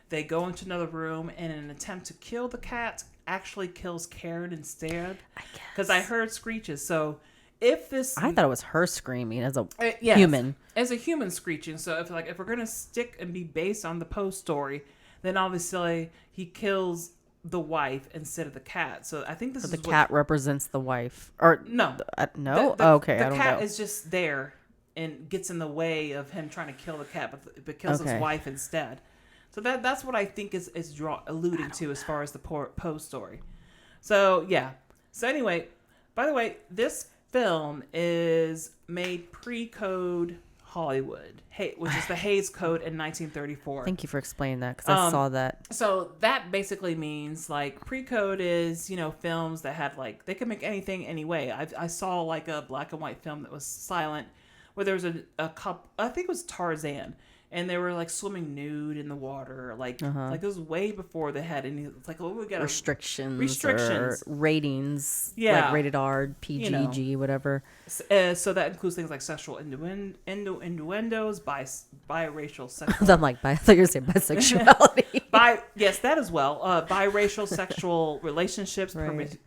they go into another room and in an attempt to kill the cat, actually kills Karen instead. I guess. Because I heard screeches. So if this... I thought it was her screaming as a human. As a human screeching. So if we're going to stick and be based on the Poe story, then obviously he kills the wife instead of the cat. So I think this is the cat represents the wife. Or no. No? Okay, I don't know. The cat is just there and gets in the way of him trying to kill the cat, but kills his wife instead. So that's what I think is alluding to as far as the Poe story. So yeah. So anyway, by the way, this film is made pre-code Hollywood, which is the Hays Code in 1934. Thank you for explaining that, because I saw that. So that basically means like pre-code is, films that had like, they could make anything anyway. I saw like a black and white film that was silent, where there was a couple, I think it was Tarzan, and they were like swimming nude in the water, like it was way before they had any. It's like, we got restrictions, or ratings, like rated R, PG, G, whatever. So that includes things like sexual innuendos, biracial sexual. I'm like, I thought you were saying bisexuality. Yes, that as well. Biracial sexual relationships,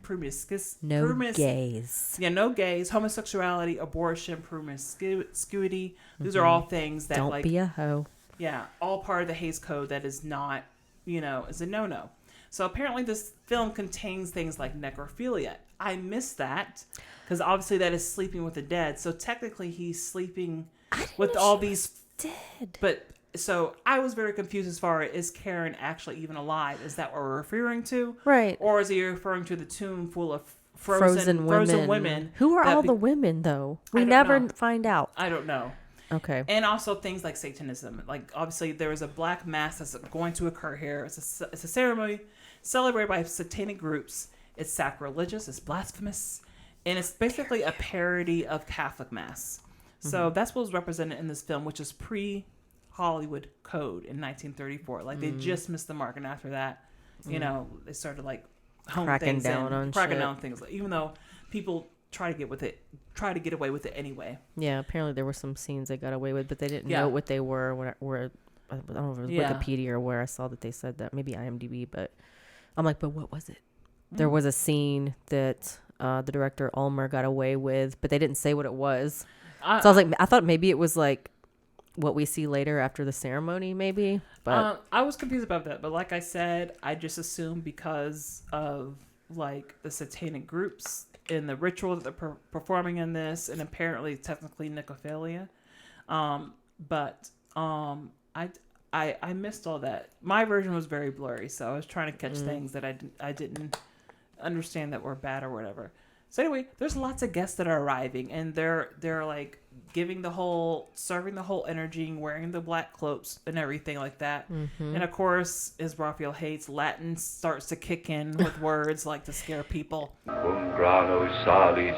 promiscuous. No gays. Yeah, no gays. Homosexuality, abortion, promiscuity. These are all things that don't be a hoe. Yeah, all part of the Hays Code that is not, is a no-no. So apparently this film contains things like necrophilia. I missed that because obviously that is sleeping with the dead. So technically he's sleeping with all these dead. But so I was very confused as far as, is Karen actually even alive? Is that what we're referring to? Right. Or is he referring to the tomb full of frozen women? Who are all the women though? We never find out. I don't know. Okay. And also things like Satanism. Like obviously there is a black mass that's going to occur here. It's a ceremony celebrated by satanic groups. It's sacrilegious. It's blasphemous. And it's basically a parody of Catholic Mass. So that's what was represented in this film, which is pre-Hollywood Code in 1934. Like they just missed the mark. And after that, they started like cracking down on things. Even though people try to get away with it anyway. Yeah, apparently there were some scenes they got away with, but they didn't know what they were. I don't know if it was Wikipedia or where I saw that they said that. Maybe IMDb, but I'm like, but what was it? There was a scene that the director Ulmer got away with, but they didn't say what it was. So I was like, I thought maybe it was like what we see later after the ceremony, maybe. But I was confused about that. But like I said, I just assumed because of like the satanic groups in the ritual that they're performing in this, and apparently technically necrophilia. But I missed all that. My version was very blurry, so I was trying to catch things that I didn't understand that were bad or whatever. So anyway, there's lots of guests that are arriving, and they're like serving the whole energy, wearing the black cloaks and everything like that. And of course, as Raphael hates, Latin starts to kick in with words like to scare people. Cum grano salis,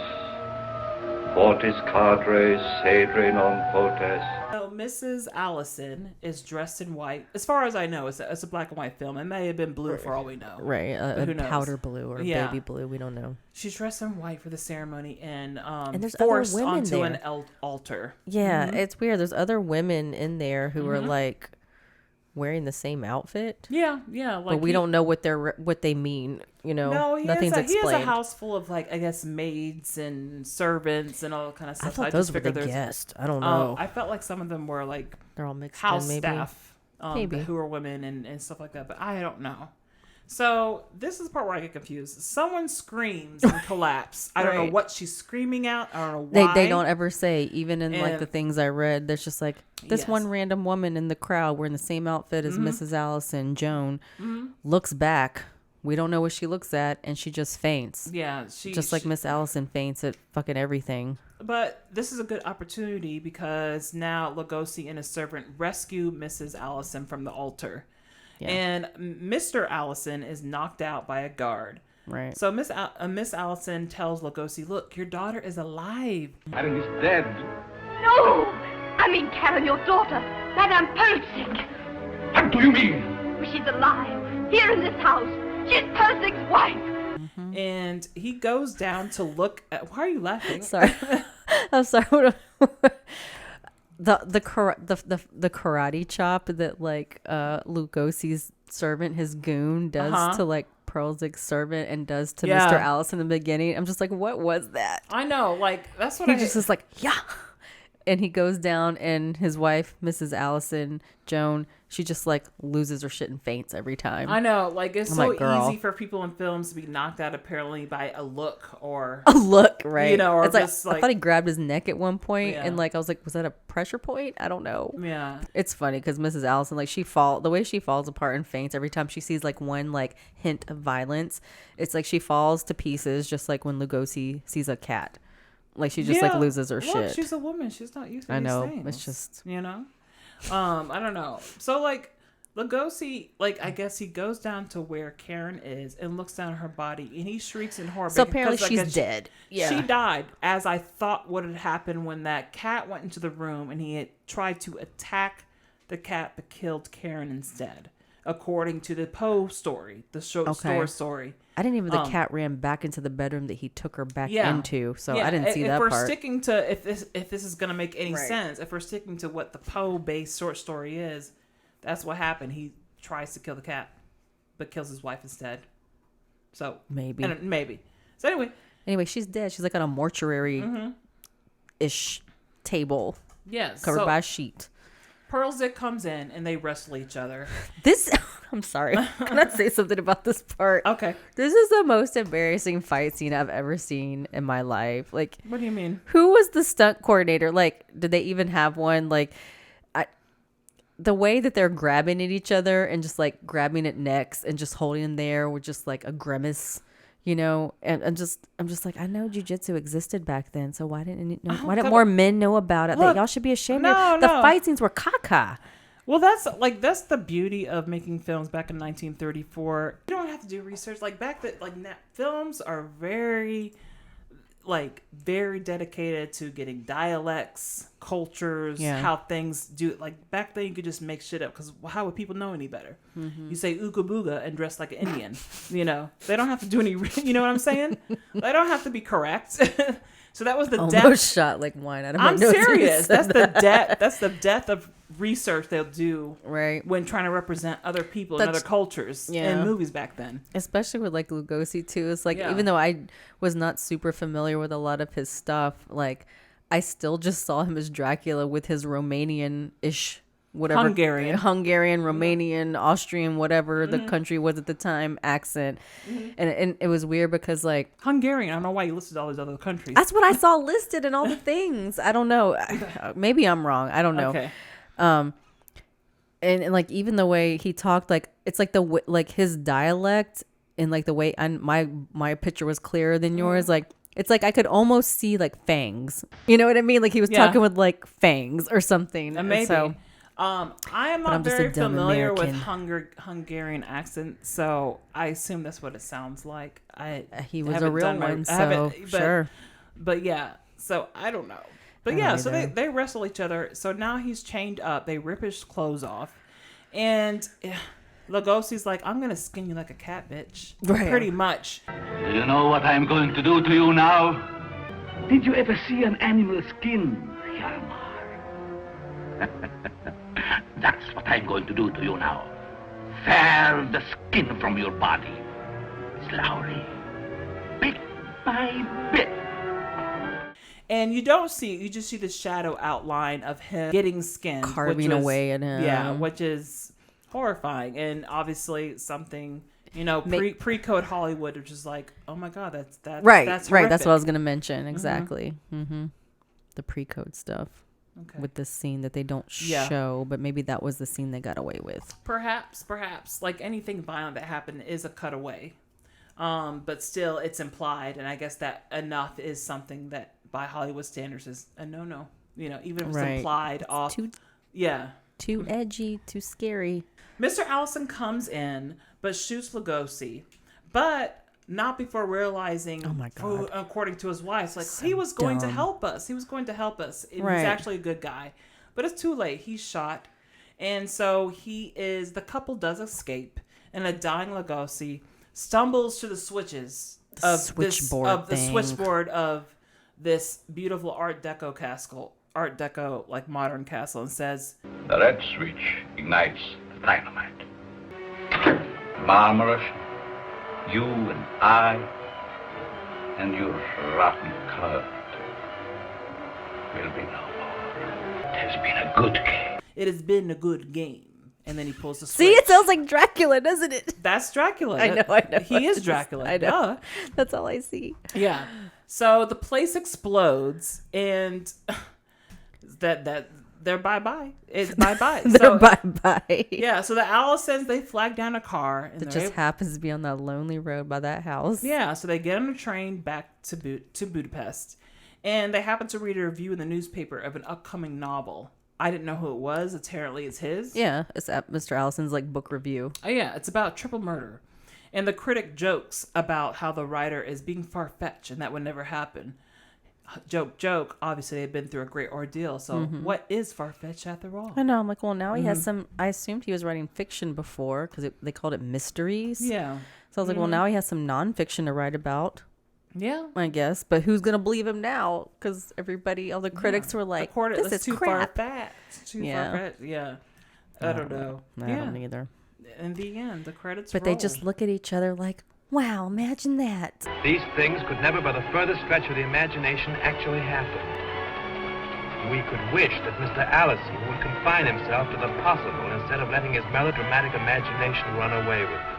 fortis cadres sedre non potes. So Mrs. Allison is dressed in white. As far as I know, it's a black and white film. It may have been blue for all we know. Right, a powder blue or baby blue. We don't know. She's dressed in white for the ceremony and there's forced other women onto there. an altar. Yeah, it's weird. There's other women in there who are like wearing the same outfit. Yeah. Like but we don't know what they mean. No, nothing's explained. He has a house full of like, I guess, maids and servants and all that kind of stuff. I thought those were the guests. I don't know. I felt like some of them were like they're all mixed house in, maybe. staff, who are women and stuff like that. But I don't know. So this is the part where I get confused. Someone screams and collapse. I don't know what she's screaming out. I don't know why. They don't ever say, even in like the things I read, there's just like this one random woman in the crowd wearing the same outfit as Mrs. Allison, Joan, looks back We don't know what she looks at, and she just faints. Yeah, just like Miss Allison faints at fucking everything. But this is a good opportunity because now Lugosi and his servant rescue Mrs. Allison from the altar. Yeah. And Mr. Allison is knocked out by a guard. Right. So Miss Allison tells Lugosi, look, your daughter is alive. Karen is dead. No! I mean Karen, your daughter. Madame Persick. What do you mean? She's alive. Here in this house. She's Persick's wife. Mm-hmm. And he goes down to look at... Why are you laughing? Sorry. I'm sorry. The karate chop that like Lugosi's servant, his goon, does to like Perlzig's servant and does to Mr. Allison in the beginning. I'm just like, what was that? I know, like that's what he just is like, yeah. And he goes down, and his wife, Mrs. Allison, Joan, she just like loses her shit and faints every time. I know, like it's so easy for people in films to be knocked out apparently by a look or a look, right? You know, or it's just like I thought he grabbed his neck at one point, and like I was like, was that a pressure point? I don't know. Yeah, it's funny because Mrs. Allison, like the way she falls apart and faints every time she sees like one like hint of violence, it's like she falls to pieces, just like when Lugosi sees a cat. Like she just like loses her shit. She's a woman. She's not used to these things. I know. It's just, you know. I don't know. So like Lugosi, like I guess he goes down to where Karen is and looks down at her body and he shrieks in horror. So apparently she's dead. She died, as I thought would have happened when that cat went into the room and he had tried to attack the cat but killed Karen instead. According to the Poe story, the store story. I didn't even. The cat ran back into the bedroom that he took her back into, so I didn't see that part. If we're sticking to if this is gonna make any sense, if we're sticking to what the Poe-based short story is, that's what happened. He tries to kill the cat, but kills his wife instead. So maybe. So anyway, she's dead. She's like on a mortuary-ish table. Yes, covered by a sheet. Perlzig comes in and they wrestle each other. I'm sorry. Can I say something about this part? Okay. This is the most embarrassing fight scene I've ever seen in my life. Like, what do you mean? Who was the stunt coordinator? Like, did they even have one? Like, the way that they're grabbing at each other and just like grabbing at necks and just holding them there with just like a grimace. You know, and I'm just like, I know jiu-jitsu existed back then, so why didn't more men know about it? Look, y'all should be ashamed of. The fight scenes were caca. Well, that's the beauty of making films back in 1934. You don't have to do research. Like back then, films are very dedicated to getting dialects, cultures, how things do. Like back then, you could just make shit up because how would people know any better? Mm-hmm. You say ooga booga and dress like an Indian. You know, they don't have to do any. You know what I'm saying? They don't have to be correct. So that was the almost shot like wine out of my nose. I'm serious. That's the depth. That's the depth of research they'll do when trying to represent other people and other cultures in movies back then. Especially with like Lugosi too. It's like even though I was not super familiar with a lot of his stuff, like I still just saw him as Dracula with his Romanian-ish whatever Hungarian, Romanian, Austrian, whatever the country was at the time accent. And it was weird because like Hungarian, I don't know why you listed all these other countries. That's what I saw listed in all the things. I don't know. Maybe I'm wrong. I don't know. Okay. And like even the way he talked, like it's like like his dialect and like the way my picture was clearer than yours. Like it's like I could almost see like fangs. You know what I mean? Like he was talking with like fangs or something. Maybe. So, I am not very familiar with Hungarian accent, so I assume that's what it sounds like. He was a real one, so sure. But yeah, so I don't know. But yeah, so they wrestle each other. So now he's chained up. They rip his clothes off. And Lugosi's like, I'm going to skin you like a cat, bitch. Right. Pretty much. Do you know what I'm going to do to you now? Did you ever see an animal skin, Hjalmar? That's what I'm going to do to you now. Tear the skin from your body. Slowly. Bit by bit. And you just see the shadow outline of him getting skinned. Carving away at him. Yeah, which is horrifying. And obviously something, pre-code Hollywood, which is like, oh my God, that's right. That's right. That's what I was going to mention. Exactly. Mm-hmm. The pre-code stuff. with this scene that they don't show, but maybe that was the scene they got away with. Perhaps. Like anything violent that happened is a cutaway. But still, it's implied, and I guess that enough is something that by Hollywood standards is a no-no. You know, even if it's implied off. Too edgy, too scary. Mr. Allison comes in, but shoots Lugosi, but not before realizing, according to his wife, like he was going to help us. He was going to help us. He's actually a good guy, but it's too late. He's shot, and so the couple does escape, and a dying Lugosi stumbles to the switches of the switchboard of this beautiful Art Deco like modern castle, and says, "The red switch ignites the dynamite. Marmaris, you and I, and your rotten cloud will be no more. It has been a good game." It has been a good game. And then he pulls the switch. See, it sounds like Dracula, doesn't it? That's Dracula. I know. He is Dracula. I know. That's all I see. Yeah. So the place explodes, and that they're bye-bye. It's bye-bye. They're bye-bye. Yeah, so the Allisons, they flag down a car. And that just happens to be on that lonely road by that house. Yeah, so they get on a train back to Budapest. And they happen to read a review in the newspaper of an upcoming novel. I didn't know who it was. Apparently it's his. Yeah, it's at Mr. Allison's like book review. Oh, yeah, it's about triple murder. And the critic jokes about how the writer is being far-fetched and that would never happen. Joke. Obviously, they've been through a great ordeal. So what is far-fetched after all? I know. I'm like, well, now he has some... I assumed he was writing fiction before because they called it mysteries. Yeah. So I was like, well, now he has some nonfiction to write about. Yeah. I guess. But who's going to believe him now? Because all the critics were like, this is too crap. Far-fetched. Too far-fetched. Yeah. I don't know. I don't either. In the end, the credits But roll. they just look at each other like, wow, imagine that. These things could never by the furthest stretch of the imagination actually happen. We could wish that Mr. Allison would confine himself to the possible instead of letting his melodramatic imagination run away with him.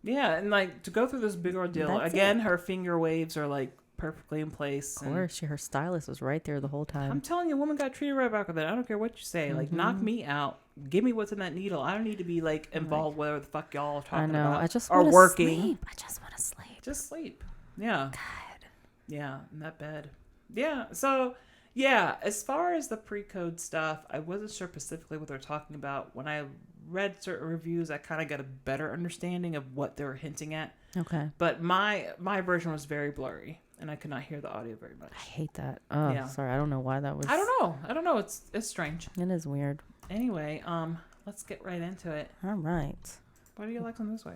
Yeah, and like to go through this big ordeal again, her finger waves are like perfectly in place. Of course, her stylist was right there the whole time. I'm telling you, a woman got treated right back with it. I don't care what you say. Like, knock me out. Give me what's in that needle. I don't need to be like involved whatever the fuck y'all are talking about. I just want to sleep. I just want to sleep. Just sleep. Yeah. God. Yeah, in that bed. Yeah. So, yeah, as far as the pre-code stuff, I wasn't sure specifically what they're talking about. When I read certain reviews, I kind of got a better understanding of what they were hinting at. Okay. But my version was very blurry, and I could not hear the audio very much. I hate that. Oh, yeah. Sorry. I don't know why that was. I don't know. It's strange. It is weird. Anyway, let's get right into it. All right. What do you like on this way?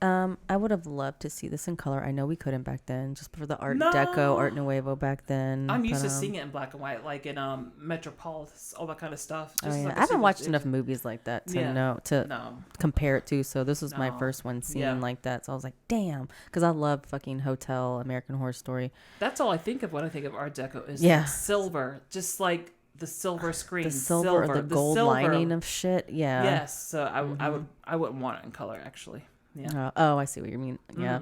I would have loved to see this in color. I know we couldn't back then, just for the Art Deco, Art Nouveau back then. I'm used to seeing it in black and white, like in Metropolis, all that kind of stuff. Just I haven't watched enough movies like that to compare it to. So this was my first one seeing like that. So I was like, damn, because I love fucking Hotel, American Horror Story. That's all I think of when I think of Art Deco is like silver, just like the silver screen, the gold lining of shit. Yeah. Yes. So I wouldn't want it in color actually. Yeah. I see what you mean. Yeah.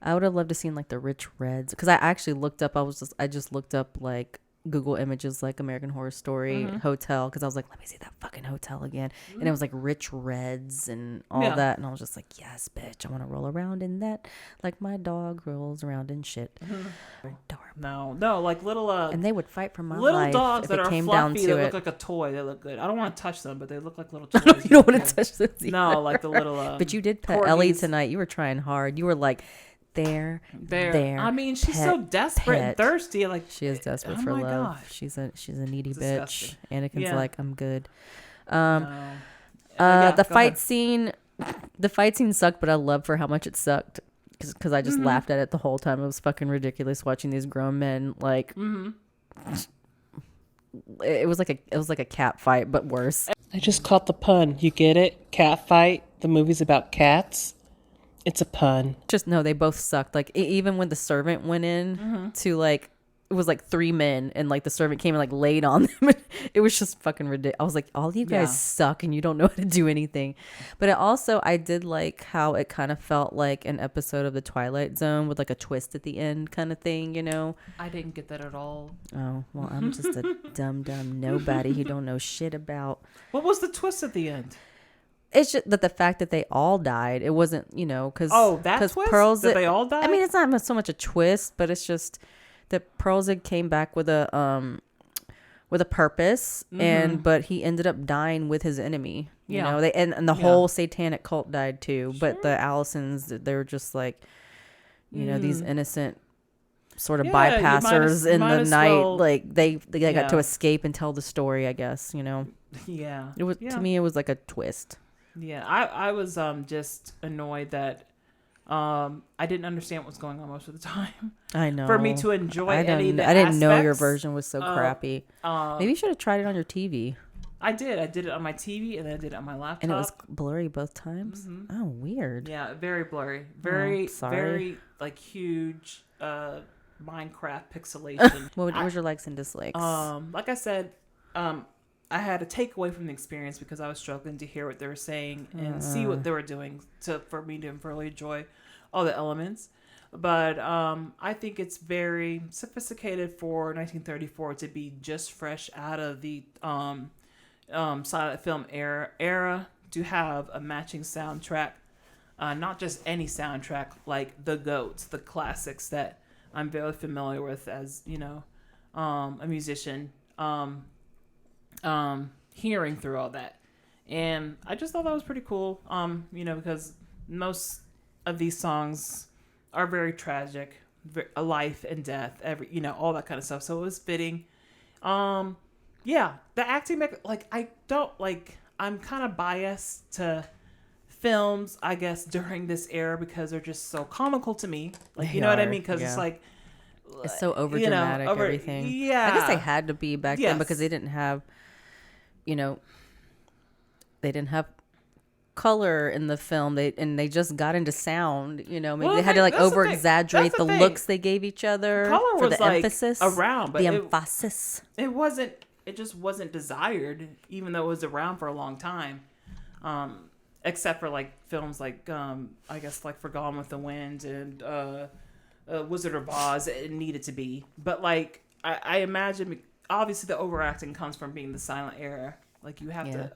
I would have loved to seen like the rich reds because I actually looked up. I just looked up like Google images like American Horror Story hotel because I was like, let me see that fucking hotel again. And it was like rich reds and all that. And I was just like, yes, bitch, I want to roll around in that like my dog rolls around in shit. Adorable. No, like little and they would fight for my little life dogs that are fluffy that look like a toy. They look good. I don't want to touch them, but they look like little toys. You don't want to touch them either. No, like the little but you did pet Ellie tonight. You were trying hard. You were like there. I mean, she's so desperate and thirsty. Like she is desperate for love. Gosh. She's a needy bitch. Anakin's like, I'm good. The fight scene sucked, but I love for how much it sucked because I just laughed at it the whole time. It was fucking ridiculous watching these grown men like. It was like a cat fight, but worse. I just caught the pun. You get it? Cat fight. The movie's about cats. It's a pun. Just no, they both sucked. Like even when the servant went in to like it was like 3 men, and like the servant came and like laid on them. It was just fucking ridiculous. I was like, all you guys suck and you don't know how to do anything. But I did like how it kind of felt like an episode of The Twilight Zone with like a twist at the end kind of thing, you know? I didn't get that at all. Oh, well, I'm just a dumb nobody who don't know shit about. What was the twist at the end? It's just that the fact that they all died, it wasn't, because twist? Pearls, that they all died? I mean, it's not so much a twist, but it's just that Pearls came back with a purpose, but he ended up dying with his enemy. You know, and the whole satanic cult died too. Sure. But the Allisons, they were just like, these innocent sort of bypassers in the night. Like they got to escape and tell the story, I guess. Yeah. It was to me, it was like a twist. Yeah, I was just annoyed that I didn't understand what was going on most of the time. I know. For me to enjoy any of the I didn't aspects, know your version was so crappy. Maybe you should have tried it on your TV. I did. I did it on my TV and then I did it on my laptop. And it was blurry both times? Mm-hmm. Oh, weird. Yeah, very blurry. Very like huge Minecraft pixelation. What was your likes and dislikes? Like I said, I had a takeaway from the experience because I was struggling to hear what they were saying and see what they were doing for me to really enjoy all the elements. But I think it's very sophisticated for 1934 to be just fresh out of the silent film era to have a matching soundtrack, not just any soundtrack, like the GOATs, the classics that I'm very familiar with as, a musician. Hearing through all that, and I just thought that was pretty cool. Because most of these songs are very tragic, a life and death, all that kind of stuff. So it was fitting. The acting, I'm kind of biased to films, I guess, during this era because they're just so comical to me. Like, you know what I mean? Because it's like. It's so over dramatic, everything. Yeah. I guess they had to be back then because they didn't have, they didn't have color in the film. They just got into sound, maybe they had to over exaggerate the looks they gave each other color for was the emphasis around, but the emphasis. It just wasn't desired, even though it was around for a long time. Except for like films like I guess like For Gone with the Wind and Wizard of Oz, it needed to be. But like I imagine, obviously the overacting comes from being the silent era. Like you have to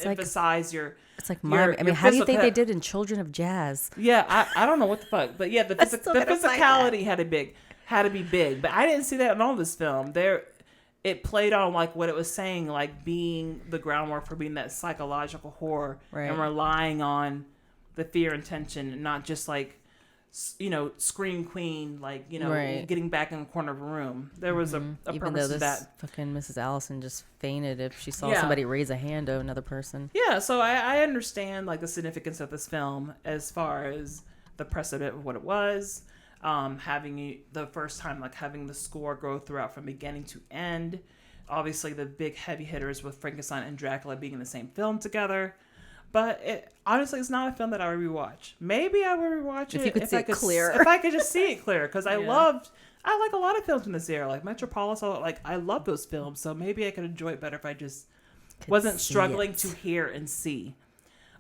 emphasize your. It's like Marvin. I mean, how do you think they did in Children of Jazz? Yeah, I don't know what the fuck, but yeah, the physicality had to be big. But I didn't see that in all this film. It played on like what it was saying, like being the groundwork for being that psychological horror, and relying on the fear and tension, and not just like. Scream queen, like getting back in the corner of a room. There was a even purpose though to that. Fucking Mrs. Allison just fainted if she saw somebody raise a hand to another person. Yeah, so I understand like the significance of this film as far as the precedent of what it was, having the first time like having the score go throughout from beginning to end. Obviously, the big heavy hitters with Frankenstein and Dracula being in the same film together. But honestly, it's not a film that I would rewatch. Maybe I would rewatch it if you could see it clear. If I could just see it clear, because I like a lot of films from this era, like Metropolis. I love those films, so maybe I could enjoy it better if I just wasn't struggling to hear and see.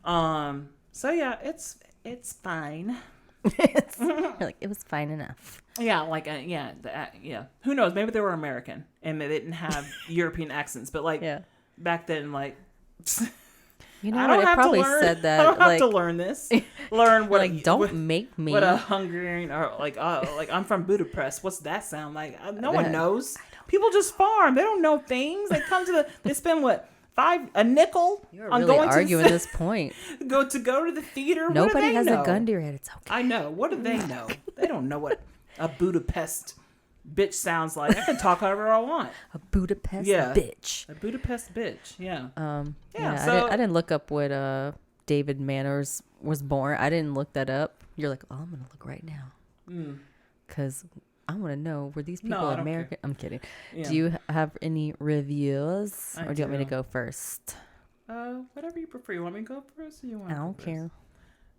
So yeah, it's fine. It was fine enough. Yeah, Who knows? Maybe they were American and they didn't have European accents, but back then, like. You know what? It probably said that. I don't have to learn this. Learn what? Don't make me. What a Hungarian or like I'm from Budapest. What's that sound like? No one knows. People just farm. They don't know things. They come to they spend a nickel You're on really going arguing to this point. go to the theater. Nobody has a gun to your head. It's okay. I know. What do they know? They don't know what a Budapest bitch sounds like. I can talk however I want. A Budapest bitch. A Budapest bitch. Yeah. So I didn't look up what David Manners was born. I didn't look that up. You're like, I'm gonna look right now, because I want to know, were these people American? I'm kidding. Yeah. Do you have any reviews, or do you want me to go first? Whatever you prefer. You want me to go first, or you want? I don't care.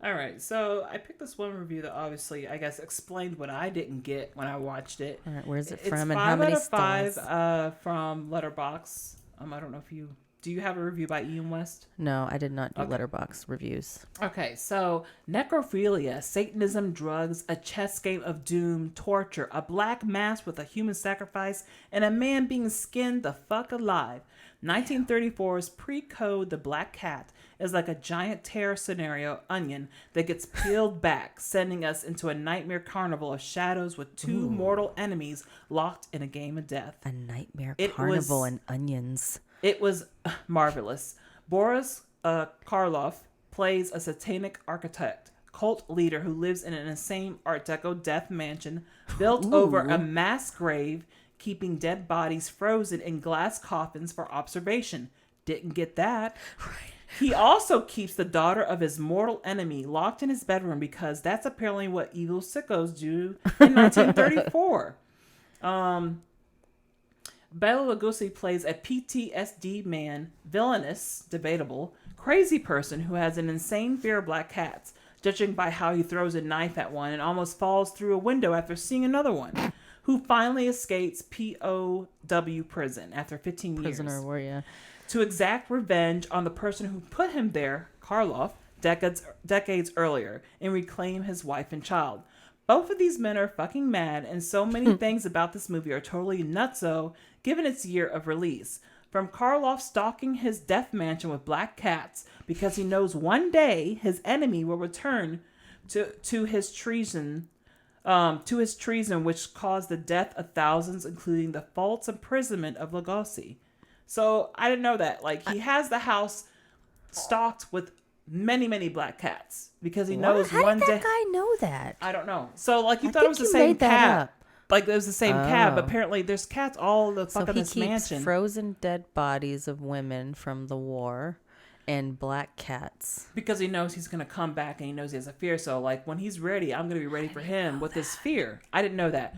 All right, so I picked this one review that obviously, I guess, explained what I didn't get when I watched it. All right, where's it from It's and how many stars? 5 out of 5 from Letterboxd. I don't know if you... Do you have a review by Ian West? No, I did not do Letterboxd reviews. Okay, so necrophilia, Satanism, drugs, a chess game of doom, torture, a black mass with a human sacrifice, and a man being skinned the fuck alive. 1934's pre-code The Black Cat is like a giant terror scenario onion that gets peeled back, sending us into a nightmare carnival of shadows with two mortal enemies locked in a game of death. A nightmare carnival and onions. It was marvelous. Boris Karloff plays a satanic architect, cult leader who lives in an insane Art Deco death mansion built over a mass grave, keeping dead bodies frozen in glass coffins for observation. Didn't get that. Right. He also keeps the daughter of his mortal enemy locked in his bedroom because that's apparently what evil sickos do in 1934. Bela Lugosi plays a PTSD man, villainous, debatable, crazy person who has an insane fear of black cats, judging by how he throws a knife at one and almost falls through a window after seeing another one, who finally escapes POW prison after 15 years. Prisoner war, yeah. To exact revenge on the person who put him there, Karloff, decades earlier, and reclaim his wife and child. Both of these men are fucking mad, and so many things about this movie are totally nutso, given its year of release. From Karloff stalking his death mansion with black cats because he knows one day his enemy will return to his treason, which caused the death of thousands, including the false imprisonment of Lugosi. So I didn't know that. Like, he has the house stocked with many, many black cats because he knows How one did day. that guy know that? I don't know. So like you thought it was the same cat. Like it was the same cat, but apparently there's cats all the fucking this mansion. So he keeps frozen dead bodies of women from the war and black cats because he knows he's gonna come back and he knows he has a fear. So like when he's ready, I'm gonna be ready for him with this fear. I didn't know that.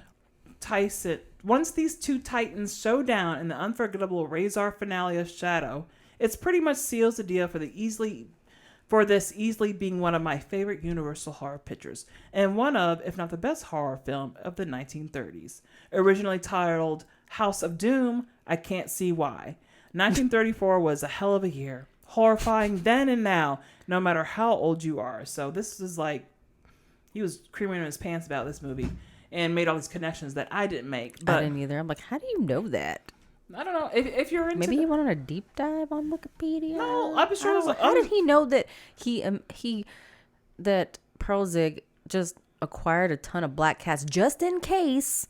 Tyson. Once these two titans show down in the unforgettable Razor finale of Shadow, it's pretty much seals the deal for this easily being one of my favorite Universal horror pictures, and one of, if not the best horror film of the 1930s. Originally titled House of Doom, I can't see why. 1934 was a hell of a year. Horrifying then and now, no matter how old you are. So this is like, he was creaming in his pants about this movie and made all these connections that I didn't make. But I didn't either. I'm like, how do you know that? I don't know if you're into. Maybe he went on a deep dive on Wikipedia. No, I'm sure. How did he know that that Pearlzig just acquired a ton of black cats just in case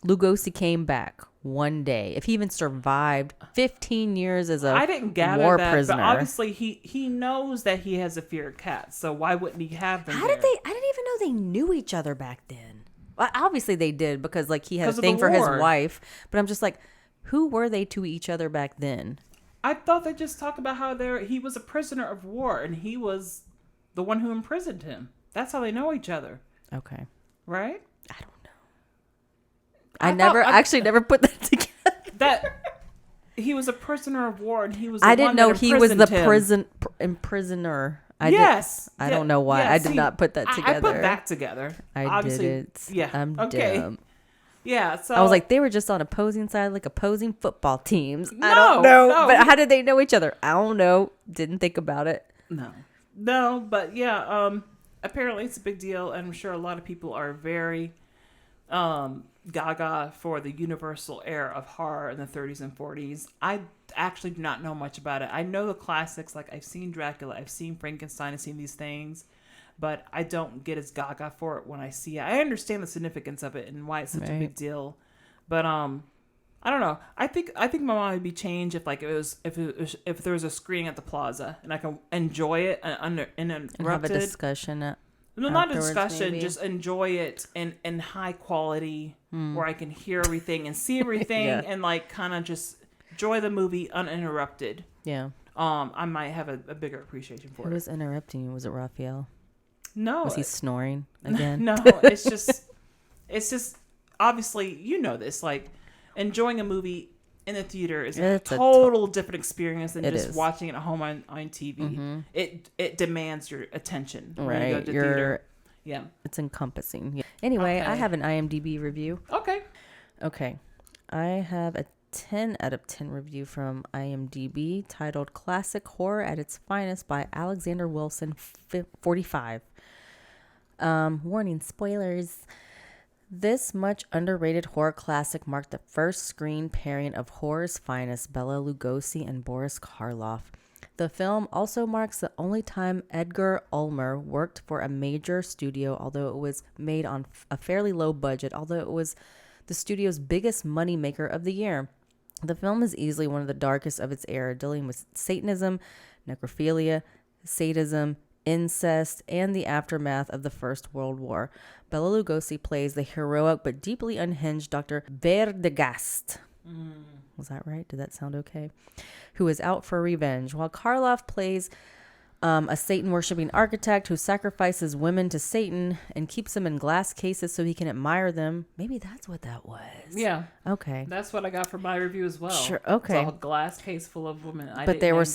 Lugosi came back one day? If he even survived 15 years as a I didn't gather war that, prisoner. but obviously he knows that he has a fear of cats. So why wouldn't he have them? How did they? I didn't even know they knew each other back then. Well, obviously they did because like he had a thing for his wife. But I'm just like, who were they to each other back then? I thought they just talked about how he was a prisoner of war and he was the one who imprisoned him. That's how they know each other. Okay. Right? I don't know. I never put that together. That he was a prisoner of war and he was. I didn't know he was the prisoner. I don't know why. I did not put that together. I put that together. I didn't. Yeah. I'm okay. dumb. Yeah, so I was like, they were just on opposing sides, like opposing football teams. No, I don't know, no. but how did they know each other? I don't know. Didn't think about it. No, but yeah. Apparently, it's a big deal, and I'm sure a lot of people are very gaga for the universal era of horror in the 30s and 40s. I actually do not know much about it. I know the classics, like I've seen Dracula, I've seen Frankenstein, I've seen these things. But I don't get as gaga for it when I see it. I understand the significance of it and why it's such a big deal. But I don't know. I think my mind would be changed if like if there was a screening at the Plaza and I can enjoy it uninterrupted. And have a discussion. No, not a discussion. Maybe. Just enjoy it in high quality where I can hear everything and see everything and like kind of just enjoy the movie uninterrupted. Yeah. I might have a bigger appreciation for it. Who was interrupting you? Was it Raphael? No. Was he snoring again? No, it's just obviously, you know this, like enjoying a movie in the theater is a total different experience than just watching it at home on TV. Mm-hmm. It demands your attention when you go to theater. Yeah, it's encompassing. Yeah. Anyway, I have an IMDb review. Okay, I have a 10 out of 10 review from IMDb titled "Classic Horror at Its Finest" by Alexander Wilson, 45. Warning: spoilers. This much underrated horror classic marked the first screen pairing of horror's finest, Bela Lugosi and Boris Karloff. The film also marks the only time Edgar Ulmer worked for a major studio, although it was made on a fairly low budget, although it was the studio's biggest moneymaker of the year. The film is easily one of the darkest of its era, dealing with Satanism, necrophilia, sadism, incest, and the aftermath of the First World War. Bela Lugosi plays the heroic but deeply unhinged Dr. Verdegast. Was that right? Did that sound okay? Who is out for revenge, while Karloff plays a Satan-worshipping architect who sacrifices women to Satan and keeps them in glass cases so he can admire them. Maybe that's what that was. Yeah. Okay. That's what I got for my review as well. Sure. Okay. It's a glass case full of women. But they were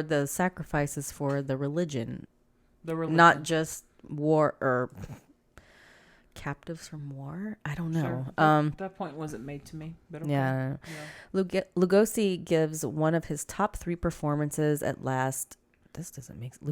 the sacrifices for the religion. Not just war or captives from war. I don't know. Sure. That point wasn't made to me. But okay. Yeah. Lugosi gives one of his top 3 performances at last. This doesn't make sense.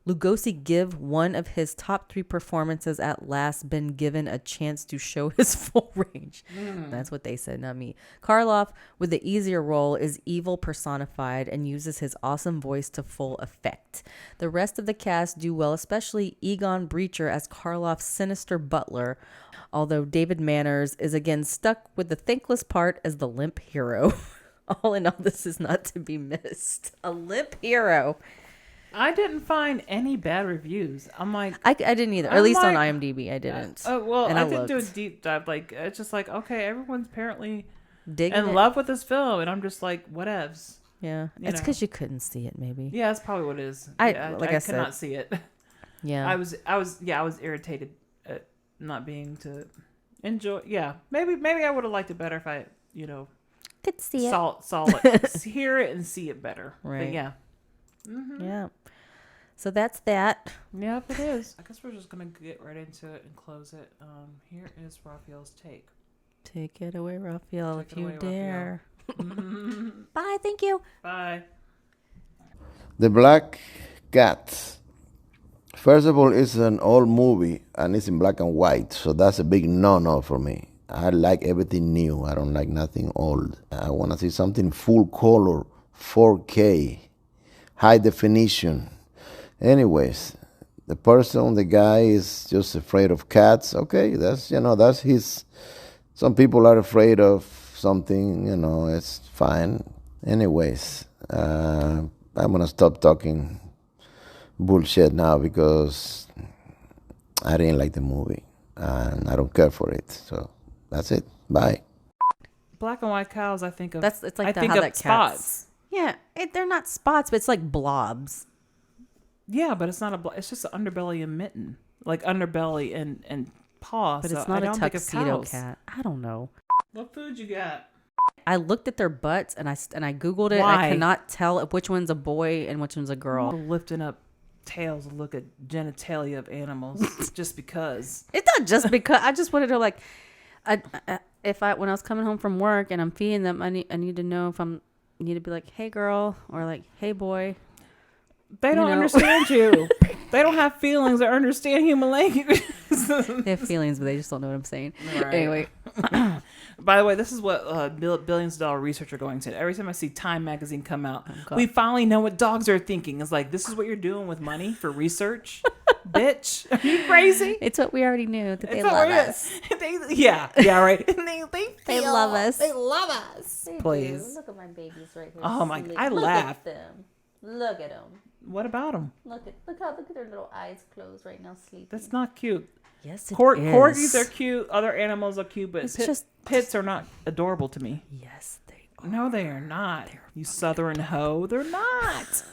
Lugosi give one of his top 3 performances at last been given a chance to show his full range. That's what they said, not me. Karloff, with the easier role, is evil personified and uses his awesome voice to full effect. The rest of the cast do well, especially Egon Breacher as Karloff's sinister butler, although David Manners is again stuck with the thankless part as the limp hero. All in all, this is not to be missed. A limp hero. I didn't find any bad reviews. I'm like... I didn't either. Or at least on IMDb, I didn't. Well, I didn't do a deep dive. Like, it's just like, okay, everyone's apparently in love with this film. And I'm just like, whatevs. Yeah. It's because you couldn't see it, maybe. Yeah, that's probably what it is. I could not see it. Yeah. I was irritated at not being to enjoy. Yeah. Maybe I would have liked it better if I, could see saw it, hear it and see it better. Right. But yeah. Mm-hmm. Yeah. So that's that. Yep, it is. I guess we're just going to get right into it and close it. Here is Raphael's take. Take it away, Raphael, if you dare. Bye. Thank you. Bye. The Black Cat. First of all, it's an old movie and it's in black and white. So that's a big no-no for me. I like everything new. I don't like nothing old. I want to see something full color, 4K, high definition. Anyways, the guy is just afraid of cats. Okay, that's his. Some people are afraid of something, it's fine. Anyways, I'm going to stop talking bullshit now because I didn't like the movie and I don't care for it. So that's it. Bye. Black and white cows, I think of. It's like I think how of that spots. Yeah, they're not spots, but it's like blobs. Yeah, but it's not it's just an underbelly and mitten, like underbelly and paw. But so it's not a tuxedo cat. I don't know. What food you got? I looked at their butts and I googled it. Why? And I cannot tell which one's a boy and which one's a girl. Lifting up tails to look at genitalia of animals just because. It's not just because. I just wanted to when I was coming home from work and I'm feeding them, I need to know if I need to be like, hey girl, or like, hey boy. They don't understand you. They don't have feelings or understand human language. They have feelings, but they just don't know what I'm saying. Right. Anyway. By the way, this is what billions of dollar research are going to. Every time I see Time magazine come out, we finally know what dogs are thinking. It's like, this is what you're doing with money for research? Bitch. Are you crazy? It's what we already knew, that they love us. Yeah, right. They love us. They love us. Please. Look at my babies right here. Oh my God. I laugh. Look at them. Look at them. What about them? Look at their little eyes closed right now, sleeping. That's not cute. Yes, it is. Corgis are cute. Other animals are cute, but pits are not adorable to me. Yes, they are. No, they are not. You southern hoe. They're not.